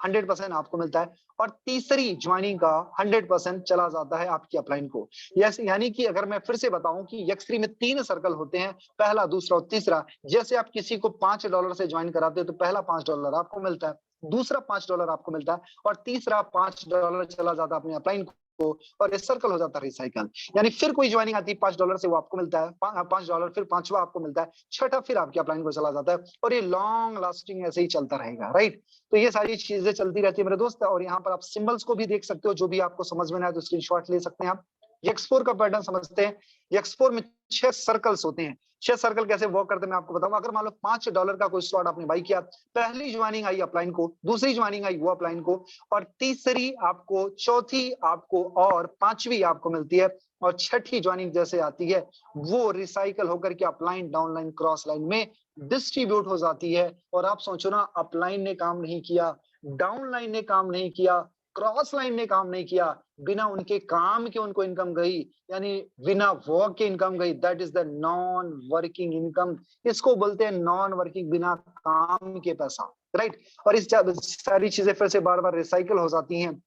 100% आपको मिलता है, और तीसरी ज्वाइनिंग का 100% चला जाता है आपकी अपलाइन को। यस, यानी कि अगर मैं फिर से बताऊं कि X3 में 3 सर्कल होते हैं, पहला, दूसरा और तीसरा। जैसे आप किसी को $5 से ज्वाइन कराते हो तो पहला $5 आपको मिलता है, दूसरा $5 आपको मिलता है, और तीसरा $5 चला जाता है अपनी अपलाइन को, और इस सर्कल हो जाता है रिसाइकल। यानी फिर कोई ज्वाइनिंग आती है $5 से, वो आपको मिलता है $5, फिर पांचवा आपको मिलता है, छठा फिर आपकी अपलाइन को चला जाता है, और ये लॉन्ग लास्टिंग ऐसे ही चलता रहेगा, राइट। तो ये सारी चीजें चलती रहती है मेरे दोस्त। और यहाँ पर आप सिंबल्स को भी देख सकते हो, जो भी आपको समझ में ना आए तो स्क्रीनशॉट ले सकते हैं आप। X4 का पैटर्न समझते हैं। X4 में 6 सर्कल्स होते हैं। 6 सर्कल कैसे वर्क करते हैं मैं आपको बताऊंगा। अगर मान लो $5 का कोई स्लॉट आपने बाई किया, पहली ज्वाइनिंग आई अपलाइन को, दूसरी ज्वाइनिंग आई वो अपलाइन को, और तीसरी आपको, चौथी आपको, और पांचवी आपको मिलती है, और छठी ज्वाइनिंग जैसे आती है वो रिसाइकल होकर के अपलाइन डाउनलाइन क्रॉस लाइन में डिस्ट्रीब्यूट हो जाती है। और आप सोचो ना, अपलाइन ने काम नहीं किया, डाउनलाइन ने काम नहीं किया, क्रॉस लाइन ने काम नहीं किया, बिना उनके काम के उनको इनकम गई, यानी बिना वर्क के इनकम गई। That is the non working income. इसको बोलते हैं नॉन वर्किंग, बिना काम के पैसा, राइट। और इस सारी चीजें फिर से बार बार रिसाइकल हो जाती हैं,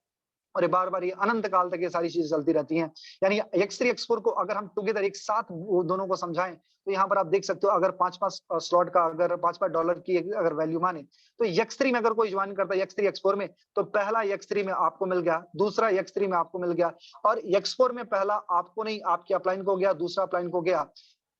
और बार बार ये अनंत काल तक ये सारी चीजें चलती रहती हैं। यानी X3 X4 को अगर हम टुगेदर एक साथ वो दोनों को समझाएं तो यहाँ पर आप देख सकते हो, अगर 5-5 स्लॉट का अगर $5-5 की अगर वैल्यू माने तो X3 में अगर कोई ज्वाइन करता है X3 X4 में, तो पहला X3 में आपको मिल गया, दूसरा X3 में आपको मिल गया, और X4 में पहला आपको नहीं, आपके अपलाइन को गया, दूसरा अपलाइन को गया,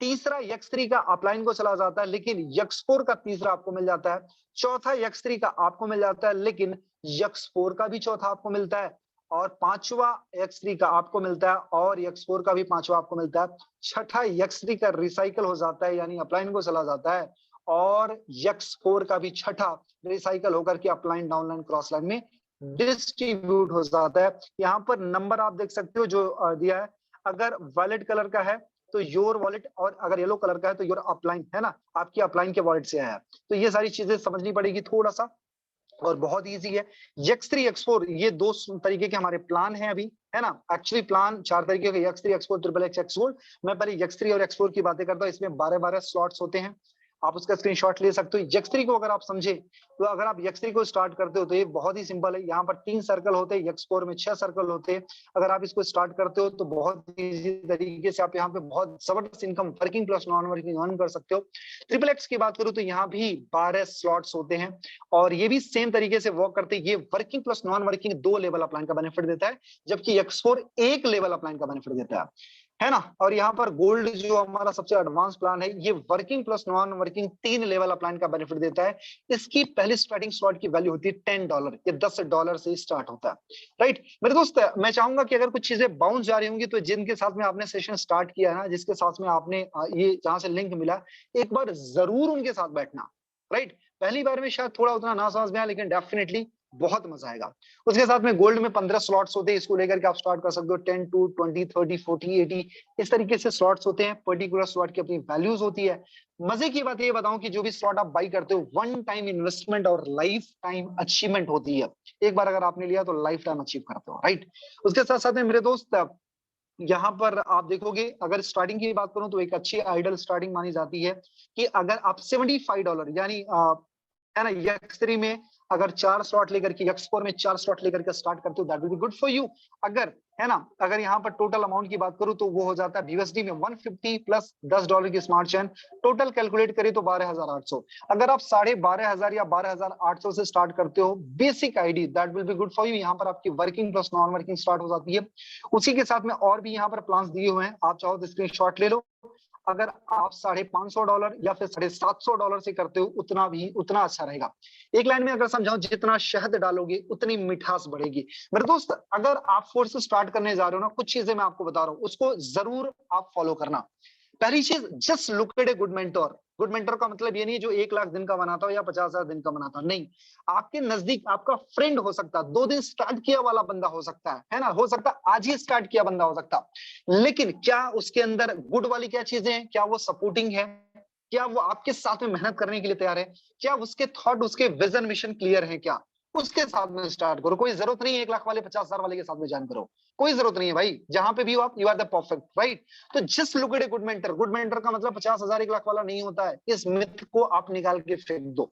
तीसरा X3 का अपलाइन को चला जाता है, लेकिन X4 का तीसरा आपको मिल जाता है, चौथा X3 का आपको मिल जाता है, लेकिन X4 का भी चौथा आपको मिलता है, और पांचवा X3 का आपको मिलता है, और X4 का भी पांचवा आपको मिलता है, छठा X3 का रिसाइकल हो जाता है यानी अपलाइन को चला जाता है, और X4 का भी छठा रिसाइकल होकर के अपलाइन डाउनलाइन क्रॉस लाइन में डिस्ट्रीब्यूट हो जाता है। यहाँ पर नंबर आप देख सकते हो जो दिया है। अगर वॉलेट कलर का है तो योर वॉलेट, और अगर येलो कलर का है तो योर अपलाइन, है ना, आपकी अपलाइन के वॉलेट से आया है। तो ये सारी चीजें समझनी पड़ेगी थोड़ा सा, और बहुत इजी है। X3 X4 ये 2 तरीके के हमारे प्लान हैं अभी, है ना। एक्चुअली प्लान 4 तरीके के, X3 X4 XXX X4। मैं पहले X3 और X4 की बातें करता हूँ। इसमें 12-12 स्लॉट्स होते हैं, आप उसका स्क्रीनशॉट ले सकते हो। X3 को अगर आप समझे तो अगर आप X3 को स्टार्ट करते हो तो ये बहुत ही सिंपल है। यहाँ पर 3 सर्कल होते हैं, X4 में 6 सर्कल होते हैं। अगर आप इसको स्टार्ट करते हो तो बहुत इजी तरीके से आप यहाँ पे बहुत जबरदस्त income working plus non working earn कर सकते हो। XXX की बात करूँ तो यहाँ भी 12 स्लॉट्स होते हैं, और ये भी सेम तरीके से वर्क करते हैं। ये working plus non working 2 level upline का बेनिफिट देता है, जबकि X4 1 लेवल अपलाइन का बेनिफिट देता है ना। और यहाँ पर गोल्ड जो हमारा सबसे एडवांस प्लान है, ये working plus non working 3 level upline का बेनिफिट देता है। इसकी पहली स्टार्टिंग स्लॉट की वैल्यू होती है $10, ये $10 से स्टार्ट होता है, राइट। मेरे दोस्त, मैं चाहूंगा कि अगर कुछ चीजें बाउंस जा रही होंगी तो जिनके साथ में आपने सेशन स्टार्ट किया है ना, जिसके साथ में आपने ये जहां से लिंक मिला, एक बार जरूर उनके साथ बैठना, राइट। पहली बार में शायद थोड़ा उतना ना समझ में आया, लेकिन डेफिनेटली बहुत मजा आएगा। उसके साथ में गोल्ड में 15 स्लॉट्स होते हैं, इसको लेकर के आप स्टार्ट कर सकते हो। 10 टू 20 30 40 80 इस तरीके से स्लॉट्स होते हैं। पर्टिकुलर स्लॉट की अपनी वैल्यूज होती है। मजे की बात ये बताऊं कि जो भी स्लॉट आप बाई करते हो, वन टाइम इन्वेस्टमेंट और लाइफ टाइम अचीवमेंट होती है। एक बार अगर आपने लिया तो लाइफ टाइम अचीव करते हो, राइट। उसके साथ साथ में मेरे दोस्त, यहाँ पर आप देखोगे, अगर स्टार्टिंग की बात करूं तो एक अच्छी आइडल स्टार्टिंग मानी जाती है कि अगर आप $75 यानी है ना, यक्स3 में अगर 4 स्लॉट लेकर के, यक्स4 में 4 स्लॉट लेकर के स्टार्ट करते हो, that will be good for you. अगर है ना, अगर यहाँ पर टोटल अमाउंट की बात करूं तो वो हो जाता है यूएसडी में 150 प्लस $10 की स्मार्ट चेन। टोटल कैलकुलेट करें तो 12,800। अगर आप 12,500 या 12,800 से स्टार्ट करते हो basic ID, that will be good for you. यहाँ पर आपकी working plus non working start हो जाती है। उसी के साथ में और भी यहाँ पर प्लान्स दिए हुए हैं, आप चाहो तो स्क्रीनशॉट ले लो। अगर आप $550 या फिर $750 से करते हो, उतना अच्छा रहेगा। एक लाइन में अगर समझाऊं, जितना शहद डालोगे उतनी मिठास बढ़ेगी। मेरे दोस्त, अगर आप फोर्स स्टार्ट करने जा रहे हो ना, कुछ चीजें मैं आपको बता रहा हूं, उसको जरूर आप फॉलो करना। पहली चीज, just look at a good mentor. Good mentor का मतलब ये नहीं जो 1 लाख दिन का बनाता हो या 50,000 दिन का बनाता हो, नहीं। आपके नजदीक आपका फ्रेंड हो सकता है, 2 दिन स्टार्ट किया वाला बंदा हो सकता है ना, हो सकता है आज ही स्टार्ट किया बंदा हो सकता है, लेकिन क्या उसके अंदर गुड वाली क्या चीजें हैं, क्या वो सपोर्टिंग है, क्या वो आपके साथ में मेहनत करने के लिए तैयार है, क्या उसके थॉट, उसके विजन मिशन क्लियर है, क्या उसके साथ में स्टार्ट करो। कोई जरूरत नहीं है 1 लाख वाले 50,000 वाले के साथ में ज्वाइन करो, कोई जरूरत नहीं है भाई। जहां पे भी हो आप, you are the perfect, right. तो just look at a good mentor. Good mentor का मतलब 50,000 1 लाख वाला नहीं होता है, इस मिथ को आप निकाल के फेंक दो।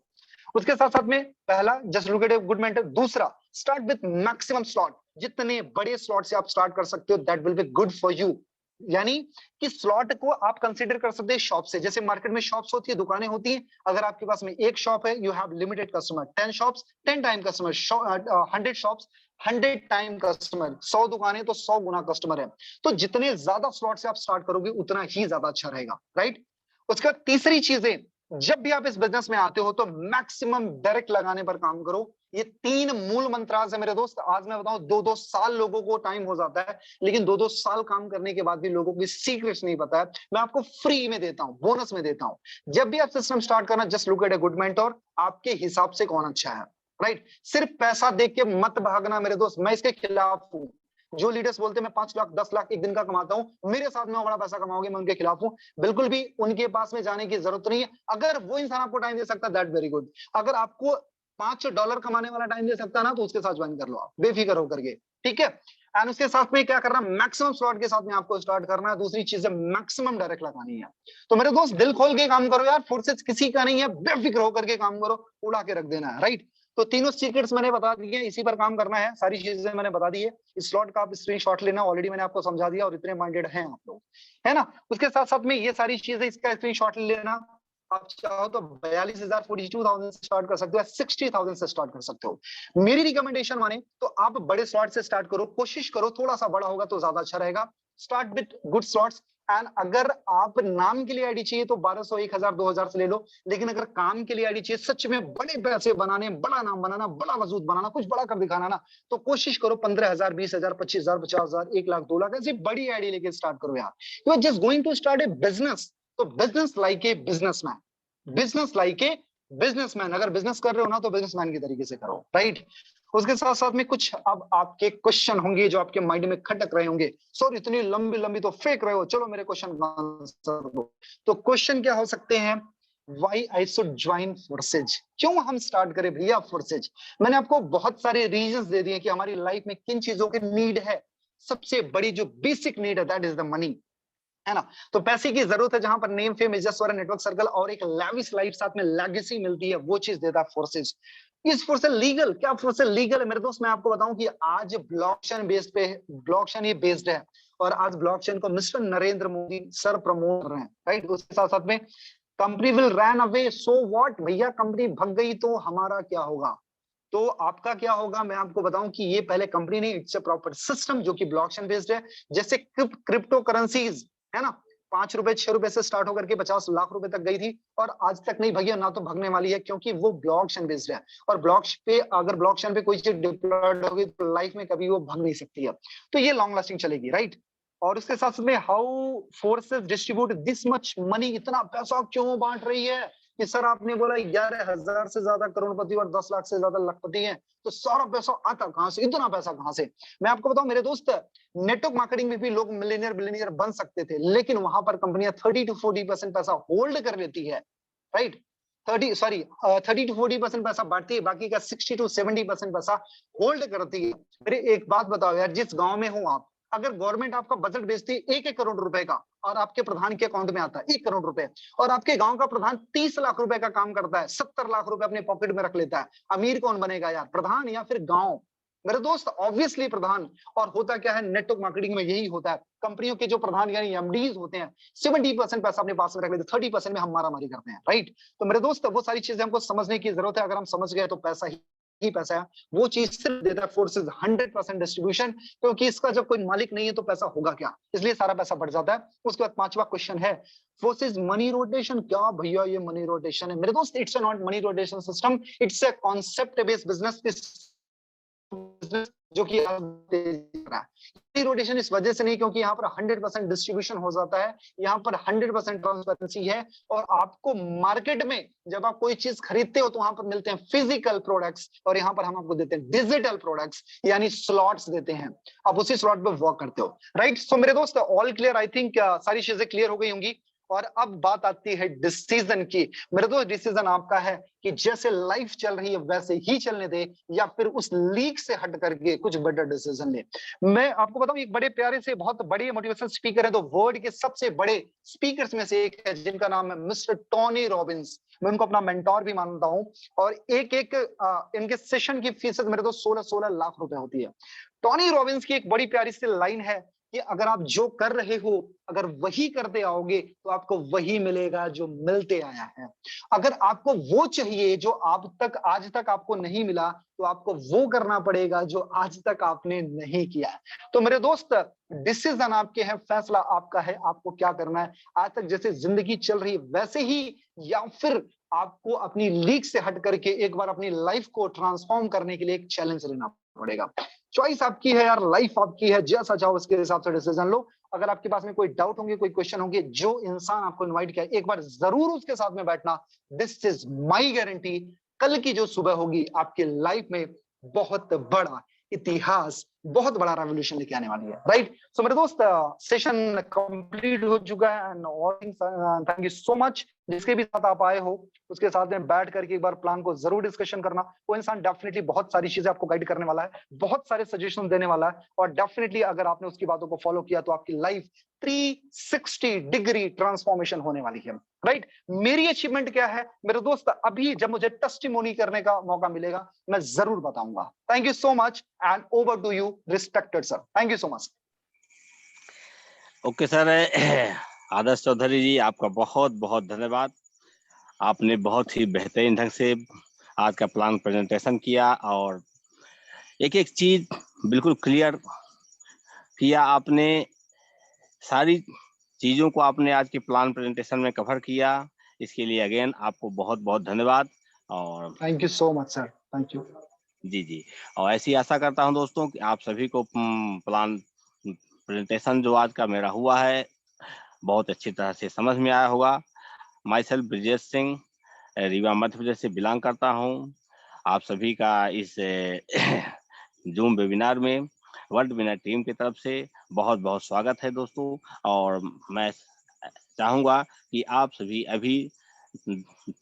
उसके साथ साथ में पहला, just look at a good mentor. दूसरा, स्टार्ट विथ मैक्सिमम स्लॉट। जितने बड़े स्लॉट से आप स्टार्ट कर सकते हो, that will be good for you. यानी कि स्लॉट को आप कंसीडर कर सकते हैं शॉप से। जैसे मार्केट में शॉप्स होती है, दुकानें होती हैं। अगर आपके पास में एक शॉप है, you have limited customer. 10 shops 10 time customer. 100 shops 100 time customer. 100 दुकानें तो 100 गुना कस्टमर है। तो जितने ज्यादा स्लॉट से आप स्टार्ट करोगे, उतना ही ज्यादा अच्छा रहेगा, राइट। उसका तीसरी चीजें, जब भी आप इस बिजनेस में आते हो तो मैक्सिमम डायरेक्ट लगाने पर काम करो। ये 3 मूल मंत्राज है मेरे दोस्त। आज मैं बताऊं, 2-2 साल लोगों को टाइम हो जाता है, लेकिन 2-2 साल काम करने के बाद भी लोगों की सीक्रेट्स नहीं पता है। मैं आपको फ्री में देता हूं, बोनस में देता हूं। जब भी आप सिस्टम स्टार्ट करना, just look at a good mentor. आपके हिसाब से कौन अच्छा है, राइट। सिर्फ पैसा देख के मत भागना मेरे दोस्त, मैं इसके खिलाफ हूं। जो लीडर्स बोलते हैं मैं 5 लाख 10 लाख एक दिन का कमाता हूं, मेरे साथ में बड़ा पैसा कमाओगे, मैं उनके खिलाफ हूं। बिल्कुल भी उनके पास में जाने की जरूरत नहीं है। अगर वो इंसान आपको टाइम दे सकता है, दैट वेरी गुड। अगर आपको $5 कमाने वाला टाइम दे सकता है ना, तो उसके साथ ज्वाइन कर लो आप, बेफिक्र होकर के, ठीक है। एंड उसके साथ में क्या करना, मैक्सिमम स्लॉट के साथ में आपको स्टार्ट करना है। दूसरी चीज है मैक्सिमम डायरेक्ट लगानी है। तो मेरे दोस्त, दिल खोल के काम करो यार, फोर्सेस किसी का नहीं है, बेफिक्र होकर के काम करो, उड़ा के रख देना है, राइट। तो तीनों सीक्रेट्स मैंने बता दिए, इसी पर काम करना है, सारी चीजें मैंने बता दी है। इस स्लॉट का आप स्क्रीनशॉट लेना, ऑलरेडी मैंने आपको समझा दिया, और इतने माइंडेड हैं आप लोग, है ना। उसके साथ साथ में ये सारी चीजें, इसका स्क्रीनशॉट लेना। आप चाहो तो 42,000 42,000 से स्टार्ट कर सकते हो, 60,000 से स्टार्ट कर सकते हो। मेरी रिकमेंडेशन माने तो आप बड़े स्लॉट से स्टार्ट करो, कोशिश करो थोड़ा सा बड़ा होगा तो ज्यादा अच्छा रहेगा। Start with good slots. And अगर आप नाम के लिए आईडी चाहिए तो 1,200 1,000 2,000 से ले लो। लेकिन अगर काम के लिए आईडी चाहिए, सच में बड़े पैसे बनाने, बड़ा नाम बनाना, बड़ा वजूद बनाना, कुछ बड़ा कर दिखाना ना, तो कोशिश करो 15,000 20,000 25,000 50,000 1 लाख 2 लाख ऐसी बड़ी आईडी लेके स्टार्ट करो यार। You are just going to start a business. तो business like a businessman, business like a businessman. अगर बिजनेस कर रहे हो ना, तो बिजनेसमैन की तरीके से करो, राइट। उसके साथ साथ में कुछ अब आपके क्वेश्चन होंगे जो आपके माइंड में खटक रहे होंगे, सर इतनी लंबी लंबी तो फेंक रहे हो, चलो मेरे क्वेश्चन का आंसर दो। तो क्वेश्चन क्या हो सकते हैं, why I should join forces, क्यों हम स्टार्ट करें भैया फोर्सेज। मैंने आपको बहुत सारे रीजंस दे दिए कि हमारी लाइफ में किन चीजों की नीड है। सबसे बड़ी जो बेसिक नीड है, दैट इज द मनी, है ना। तो पैसे की जरूरत है, जहां पर नेम फेम इज्जत और नेटवर्क सर्कल और एक लैविश लाइफ साथ में लेगेसी मिलती है, वो चीज देता है फोर्सेज। इस फोर्सेज लीगल, क्या फोर्सेज लीगल है मेरे दोस्त। मैं आपको बताऊं कि आज ब्लॉकचेन बेस्ड पे, ब्लॉकचेन ये बेस्ड है, और आज ब्लॉकचेन को mister Narendra Modi sir promote कर रहे हैं, राइट। उसके साथ साथ में company will run away, so what भैया, कंपनी भग गई तो हमारा क्या होगा, तो आपका क्या होगा। मैं आपको बताऊं कि ये पहले कंपनी नहीं, इट्स अ प्रॉपर सिस्टम जो कि ब्लॉकचेन बेस्ड है। जैसे क्रिप्टो करेंसीज है ना, ₹5 ₹6 से स्टार्ट होकर के 50 लाख रुपए तक गई थी, और आज तक नहीं भगी, ना तो भगने वाली है, क्योंकि वो ब्लॉकचेन बेस्ड है। और अगर ब्लॉकचेन पे कोई चीज डिप्लॉयड होगी तो लाइफ में कभी वो भग नहीं सकती है। तो ये लॉन्ग लास्टिंग चलेगी, राइट। और उसके साथ में how forces distribute this much money, इतना पैसा क्यों बांट रही है, कि सर आपने बोला 11,000 से ज्यादा करोड़पति और 10 लाख से ज्यादा लाखपति हैं, तो सारा पैसा आता कहां से, इतना पैसा कहां से? मैं आपको बताऊं मेरे दोस्त, नेटवर्क मार्केटिंग में भी लोग मिलियनियर बिलियनियर बन सकते थे, लेकिन वहां पर कंपनियां 30 to 40% पैसा होल्ड कर लेती है, राइट? 30 to 40% पैसा बांटती है, बाकी का 60 to 70% पैसा होल्ड करती है। मेरे एक बात बताओ यार, जिस गांव में हो आप, अगर गवर्नमेंट आपका बजट भेजती है 1-1 करोड़ रुपए का और आपके प्रधान के अकाउंट में आता है 1 करोड़ रुपए, और आपके गांव का प्रधान 30 लाख रुपए का काम करता है, 70 लाख रुपए अपने पॉकेट में रख लेता है, अमीर कौन बनेगा यार, प्रधान या फिर गांव? मेरे दोस्त ऑब्वियसली प्रधान। और होता क्या है, नेटवर्क मार्केटिंग में यही होता है, कंपनियों के जो प्रधान यानी एमडीज होते हैं 70% पैसा अपने पास में रख लेते हैं, 30% में हम मारामारी करते हैं, राइट? तो मेरे दोस्त वो सारी चीजें हमको समझने की जरूरत है, अगर हम समझ गए तो पैसा ही पैसा है, वो चीज सिर्फ देता है फोर्सेस 100% डिस्ट्रीब्यूशन, क्योंकि इसका जब कोई मालिक नहीं है तो पैसा होगा क्या, इसलिए सारा पैसा बढ़ जाता है। उसके बाद पांचवा क्वेश्चन है फोर्सेस मनी रोटेशन। क्या भैया ये मनी रोटेशन है? मेरे दोस्त it's not money rotation system, it's a concept based business जो कि रोटेशन इस वजह से नहीं क्योंकि यहाँ पर 100% डिस्ट्रीब्यूशन हो जाता है, यहाँ पर 100% ट्रांसपेरेंसी है, और आपको मार्केट में जब आप कोई चीज खरीदते हो तो वहां पर मिलते हैं फिजिकल प्रोडक्ट्स, और यहाँ पर हम आपको देते हैं डिजिटल प्रोडक्ट्स, यानी स्लॉट्स देते हैं, आप उसी स्लॉट पे वर्क करते हो, राइट? सो मेरे दोस्त ऑल क्लियर, आई थिंक सारी चीजें क्लियर हो गई होंगी। और अब बात आती है डिसीजन की। मेरे दोस्त डिसीजन आपका है कि जैसे लाइफ चल रही है वैसे ही चलने दे, या फिर उस लीक से हट करके कुछ बेटर डिसीजन ले। मैं आपको बताऊं, एक बड़े प्यारे से बहुत बड़े मोटिवेशनल स्पीकर है, तो वर्ल्ड के सबसे बड़े स्पीकर्स में से एक है, जिनका नाम है मिस्टर टोनी रॉबिन्स। मैं उनको अपना मेंटोर भी मानता हूं, और एक एक इनके सेशन की फीस मेरे दोस्त 16-16 लाख रुपए होती है। टोनी रॉबिन्स की एक बड़ी प्यारी सी लाइन है कि अगर आप जो कर रहे हो, अगर वही करते आओगे तो आपको वही मिलेगा जो मिलते आया है। अगर आपको वो चाहिए जो आज तक आपको नहीं मिला, तो आपको वो करना पड़ेगा जो आज तक आपने नहीं किया। तो मेरे दोस्त डिसीजन आपके हैं, फैसला आपका है, आपको क्या करना है। आज तक जैसे जिंदगी चल रही है वैसे ही, या फिर आपको अपनी लीक से हट करके एक बार अपनी लाइफ को ट्रांसफॉर्म करने के लिए एक चैलेंज लेना पड़ेगा। चॉइस आपकी है यार, लाइफ आपकी है, जैसा चाहो उसके हिसाब से डिसीजन लो। अगर आपके पास में कोई डाउट होंगे, कोई क्वेश्चन होंगे, जो इंसान आपको इनवाइट किया एक बार जरूर उसके साथ में बैठना। दिस इज माई गारंटी, कल की जो सुबह होगी आपकी लाइफ में बहुत बड़ा इतिहास, बहुत बड़ा रेवोल्यूशन लेके आने वाली है, राइट? सो मेरे दोस्त सेशन कंप्लीट हो चुका है, and all things, thank you so much. जिसके भी साथ आप आए हो उसके साथ में बैठ करके एक बार प्लान को जरूर डिस्कशन करना। वो इंसान डेफिनेटली बहुत सारी चीजें आपको गाइड करने वाला है, बहुत सारे सजेशन देने वाला है, और डेफिनेटली अगर आपने उसकी बातों को फॉलो किया तो आपकी लाइफ 360 डिग्री ट्रांसफॉर्मेशन होने वाली है, राइट? मेरी अचीवमेंट क्या है मेरे दोस्त, अभी जब मुझे टेस्टिमोनी करने का मौका मिलेगा मैं जरूर बताऊंगा। Thank you so much, and over to you respected sir. Thank you so much. Okay sir, Adarsh Chaudhary ji आपका बहुत बहुत धन्यवाद। आपने बहुत ही बेहतरीन ढंग से आज का प्लान प्रेजेंटेशन किया, और एक एक चीज बिल्कुल क्लियर किया आपने। सारी चीजों को आपने आज के प्लान प्रेजेंटेशन में कवर किया, इसके लिए अगेन आपको बहुत बहुत धन्यवाद। और thank you so much sir, thank you. जी जी, और ऐसी आशा करता हूं दोस्तों कि आप सभी को प्लान प्रेजेंटेशन जो आज का मेरा हुआ है बहुत अच्छी तरह से समझ में आया होगा। माई सेल्फ ब्रिजेश सिंह, रीवा मध्य प्रदेश से बिलोंग करता हूं। आप सभी का इस जूम वेबिनार में वर्ल्ड विनर टीम की तरफ से बहुत बहुत स्वागत है दोस्तों। और मैं चाहूँगा कि आप सभी अभी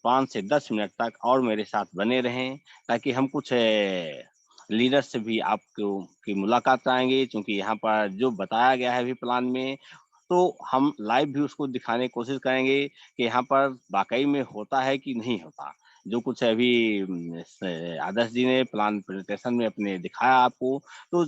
5 से 10 मिनट तक और मेरे साथ बने रहें, ताकि हम कुछ लीडर से भी आपको की मुलाकात कराएंगे, क्योंकि यहाँ पर जो बताया गया है अभी प्लान में, तो हम लाइव भी उसको दिखाने की कोशिश करेंगे कि यहाँ पर वाकई में होता है कि नहीं होता। जो कुछ अभी आदर्श जी ने प्लान प्रेजेंटेशन में अपने दिखाया आपको, तो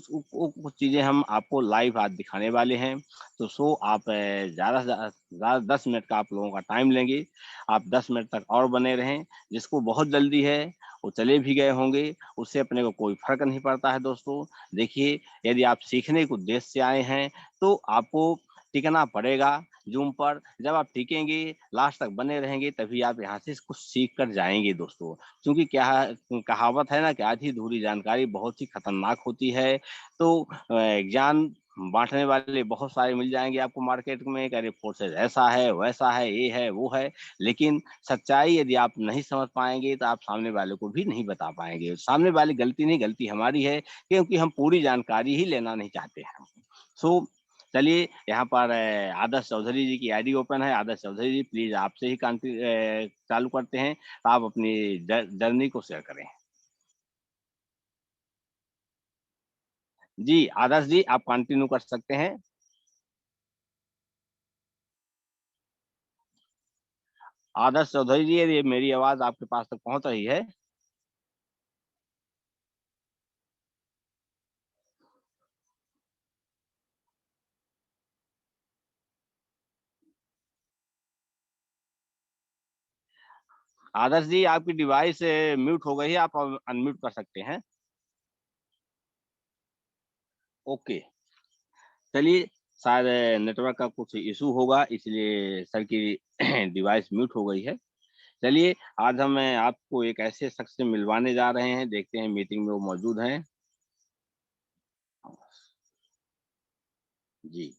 कुछ चीज़ें हम आपको लाइव आज दिखाने वाले हैं। तो आप ज़्यादा से ज़्यादा 10 मिनट का आप लोगों का टाइम लेंगे। आप 10 मिनट तक और बने रहें। जिसको बहुत जल्दी है वो चले भी गए होंगे, उससे अपने को कोई फर्क नहीं पड़ता है दोस्तों। देखिए, यदि आप सीखने के उद्देश्य से आए हैं तो आपको टिकना पड़ेगा जूम पर। जब आप टिकेंगे, लास्ट तक बने रहेंगे, तभी आप यहाँ से कुछ सीख कर जाएंगे दोस्तों। क्योंकि क्या कहावत है ना कि आधी अधूरी जानकारी बहुत ही खतरनाक होती है। तो ज्ञान बांटने वाले बहुत सारे मिल जाएंगे आपको मार्केट में, अरे फोर्सेज ऐसा है वैसा है ये है वो है, लेकिन सच्चाई यदि आप नहीं समझ पाएंगे तो आप सामने वाले को भी नहीं बता पाएंगे। सामने वाली गलती नहीं, गलती हमारी है, क्योंकि हम पूरी जानकारी ही लेना नहीं चाहते हैं। सो चलिए, यहाँ पर आदर्श चौधरी जी की आईडी ओपन है। आदर्श चौधरी जी प्लीज आपसे ही चालू करते हैं, आप अपनी जर्नी को शेयर करें। जी आदर्श जी, आप कंटिन्यू कर सकते हैं। आदर्श चौधरी जी, ये मेरी आवाज आपके पास तक पहुंच रही है? आदर्श जी, आपकी डिवाइस म्यूट हो गई है, आप अनम्यूट कर सकते हैं। ओके, चलिए, शायद नेटवर्क का कुछ इशू होगा, इसलिए सर की डिवाइस म्यूट हो गई है। चलिए, आज हम आपको एक ऐसे शख्स से मिलवाने जा रहे हैं, देखते हैं मीटिंग में वो मौजूद हैं। जी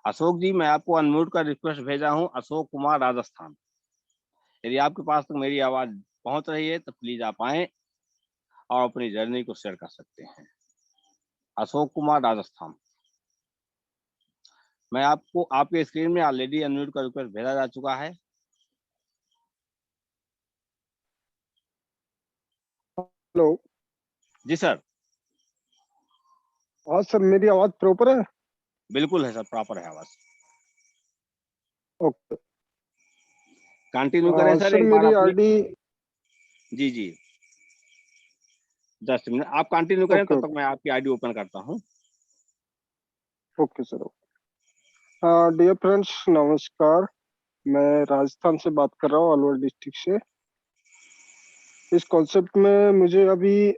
अशोक जी, मैं आपको अनम्यूट का रिक्वेस्ट भेजा हूं, अशोक कुमार, राजस्थान। यदि आपके पास तक मेरी आवाज पहुंच रही है तो प्लीज आप आए और अपनी जर्नी को शेयर कर सकते हैं। अशोक कुमार, राजस्थान। मैं आपको आपके स्क्रीन में ऑलरेडी अनम्यूट का रिक्वेस्ट भेजा जा चुका है। हेलो। जी सर। हाँ सर, मेरी आवाज प्रॉपर है? बिल्कुल है सर, प्रॉपर है आवाज। ओके। कंटिन्यू करें सर, सर एक बार मेरी अपनी। आईडी। जी जी, जस्ट मिनट, आप कंटिन्यू करें, ओके तब तक ओके मैं आपकी आईडी ओपन करता हूँ। Okay sir. डियर फ्रेंड्स, नमस्कार। मैं राजस्थान से बात कर रहा हूँ, अलवर डिस्ट्रिक्ट से। इस कॉन्सेप्ट में मुझे अभी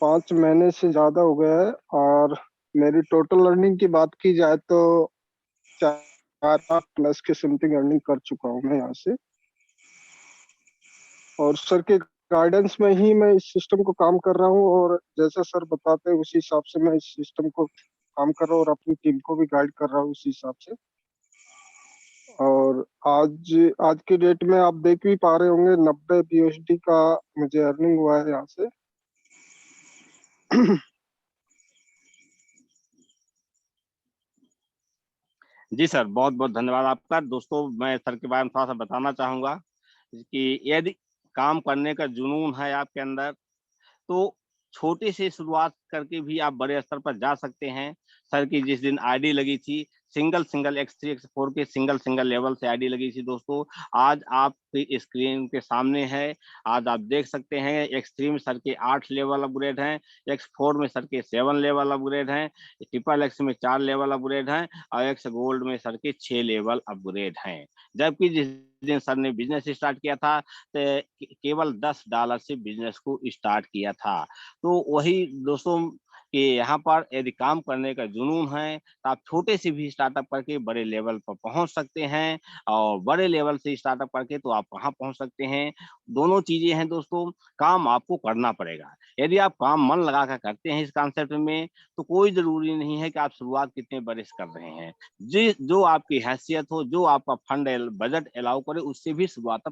5 महीने से ज्यादा हो गया है, और मेरी टोटल अर्निंग की बात की जाए तो 4 लाख प्लस के समथिंग अर्निंग कर चुका हूँ मैं यहाँ से। और सर के गाइडेंस में ही मैं इस सिस्टम को काम कर रहा हूँ, और जैसा सर बताते हैं उसी हिसाब से मैं इस सिस्टम को काम कर रहा हूँ, और अपनी टीम को भी गाइड कर रहा हूँ उसी हिसाब से। और आज आज की डेट में आप देख भी पा रहे होंगे 90 BUSD का मुझे अर्निंग हुआ है यहाँ से। जी सर, बहुत बहुत धन्यवाद आपका। दोस्तों, मैं सर के बारे में थोड़ा सा बताना चाहूंगा कि यदि काम करने का जुनून है आपके अंदर, तो छोटे से शुरुआत करके भी आप बड़े स्तर पर जा सकते हैं। सर की जिस दिन आईडी लगी थी, सिंगल सिंगल X3 X4 के सिंगल सिंगल लेवल से आईडी लगी थी दोस्तों, आज आपकी स्क्रीन के सामने है। आज आप देख सकते हैं X3 में सर के 8 लेवल अपग्रेड हैं, X4 में सर के 7 लेवल अपग्रेड हैं, ट्रिपल X में 4 लेवल अपग्रेड हैं, और X गोल्ड में सर के 6 लेवल अपग्रेड हैं। जबकि जिस दिन सर ने बिजनेस स्टार्ट किया था, तो केवल $10 से बिजनेस को स्टार्ट किया था। तो वही दोस्तों कि यहाँ पर यदि काम करने का जुनून है तो आप छोटे से भी स्टार्टअप करके बड़े लेवल पर पहुंच सकते हैं, और बड़े लेवल से स्टार्टअप करके तो आप कहाँ पहुंच सकते हैं। दोनों चीजें हैं दोस्तों, काम आपको करना पड़ेगा। यदि आप काम मन लगा कर करते हैं इस कॉन्सेप्ट में, तो कोई जरूरी नहीं है कि आप शुरुआत कितने बड़े से कर रहे हैं। जो आपकी हैसियत हो, जो आपका फंड बजट अलाउ करे, उससे भी शुरुआत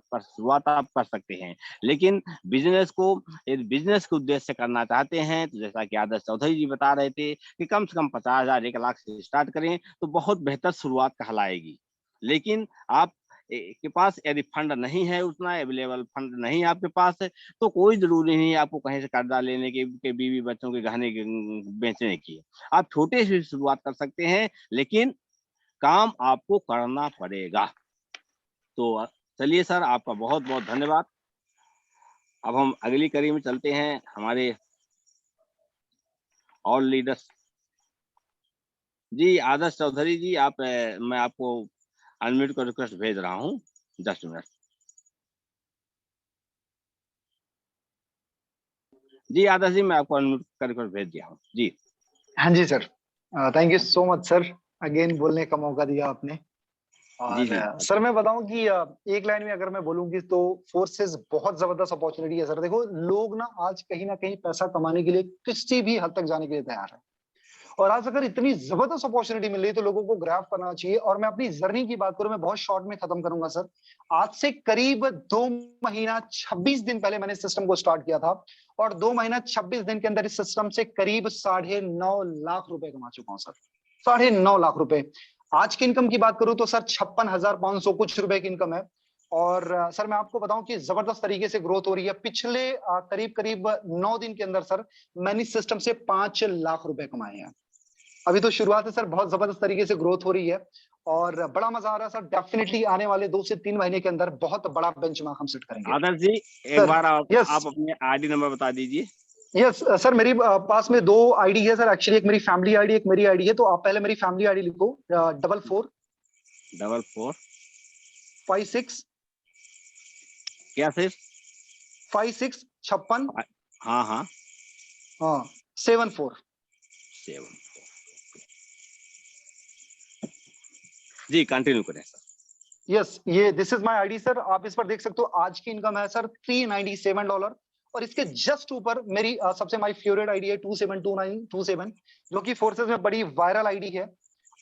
आप कर सकते हैं। लेकिन बिजनेस को यदि बिजनेस के उद्देश्य से करना चाहते हैं, तो जैसा कि आदर्श चौधरी जी बता रहे थे कि कम से कम 50,000 1 लाख से स्टार्ट करें तो बहुत बेहतर शुरुआत कहलाएगी। लेकिन आप के पास यदि फंड नहीं है, उतना अवेलेबल फंड नहीं है आपके पास है, तो कोई जरूरी नहीं है आपको कहीं से कर्जा लेने के बीवी बच्चों के गहने बेचने की। आप छोटे से शुरुआत कर सकते हैं, लेकिन काम आपको करना पड़ेगा। तो चलिए सर, आपका बहुत बहुत धन्यवाद। अब हम अगली कड़ी में चलते हैं, हमारे और लीडर्स। जी आदर्श चौधरी जी, मैं आपको अनम्यूट का रिक्वेस्ट भेज रहा हूँ, जस्ट मिनट। जी आदर्श जी, मैं आपको अनम्यूट का रिक्वेस्ट भेज दिया हूँ जी। हाँ जी sir, thank you so much sir, again बोलने का मौका दिया आपने। जी जी और सर मैं बताऊं कि एक लाइन में अगर मैं बोलूंगी तो फोर्सेस बहुत जबरदस्त अपॉर्चुनिटी है सर। देखो लोग ना कहीं पैसा कमाने के लिए किसी भी हद तक जाने के लिए तैयार है, और आज अगर इतनी जबरदस्त अपॉर्चुनिटी मिल रही है तो लोगों को ग्रैब करना चाहिए। और मैं अपनी जर्नी की बात करूं, मैं बहुत शॉर्ट में खत्म करूंगा सर। आज से करीब 2 महीना 26 दिन पहले मैंने इस सिस्टम को स्टार्ट किया था, और 2 महीना 26 दिन के अंदर इस सिस्टम से करीब 9.5 लाख रुपए कमा चुका हूं सर। 9.5 लाख रुपए। आज की इनकम की बात करूं तो सर 56,500 कुछ रुपए की इनकम है। और सर मैं आपको बताऊं कि जबरदस्त तरीके से ग्रोथ हो रही है। पिछले करीब करीब 9 दिन के अंदर सर मैंने इस सिस्टम से 5 लाख रुपए कमाए हैं। अभी तो शुरुआत है सर, बहुत जबरदस्त तरीके से ग्रोथ हो रही है और बड़ा मजा आ रहा है सर। डेफिनेटली आने वाले 2 से 3 महीने के अंदर बहुत बड़ा बेंचमार्क हम सेट करेंगे आदर्श जी, एक सर। बार यस आप अपने आईडी नंबर बता दीजिए। यस सर, मेरी पास में 2 आईडी है सर। एक्चुअली एक मेरी फैमिली आईडी, एक मेरी आईडी है। तो आप पहले मेरी फैमिली आईडी लिखो, 44 4456 क्या सिर्फ 5656 हाँ हाँ हाँ 74। 7 जी कंटिन्यू करें सर। यस ये this is my ID sir. आप इस पर देख सकते हो आज की इनकम है सर $397। और इसके जस्ट ऊपर मेरी सबसे माय फेवरेट आईडी है 272927, जो कि फोर्सेस में बड़ी वायरल आईडी है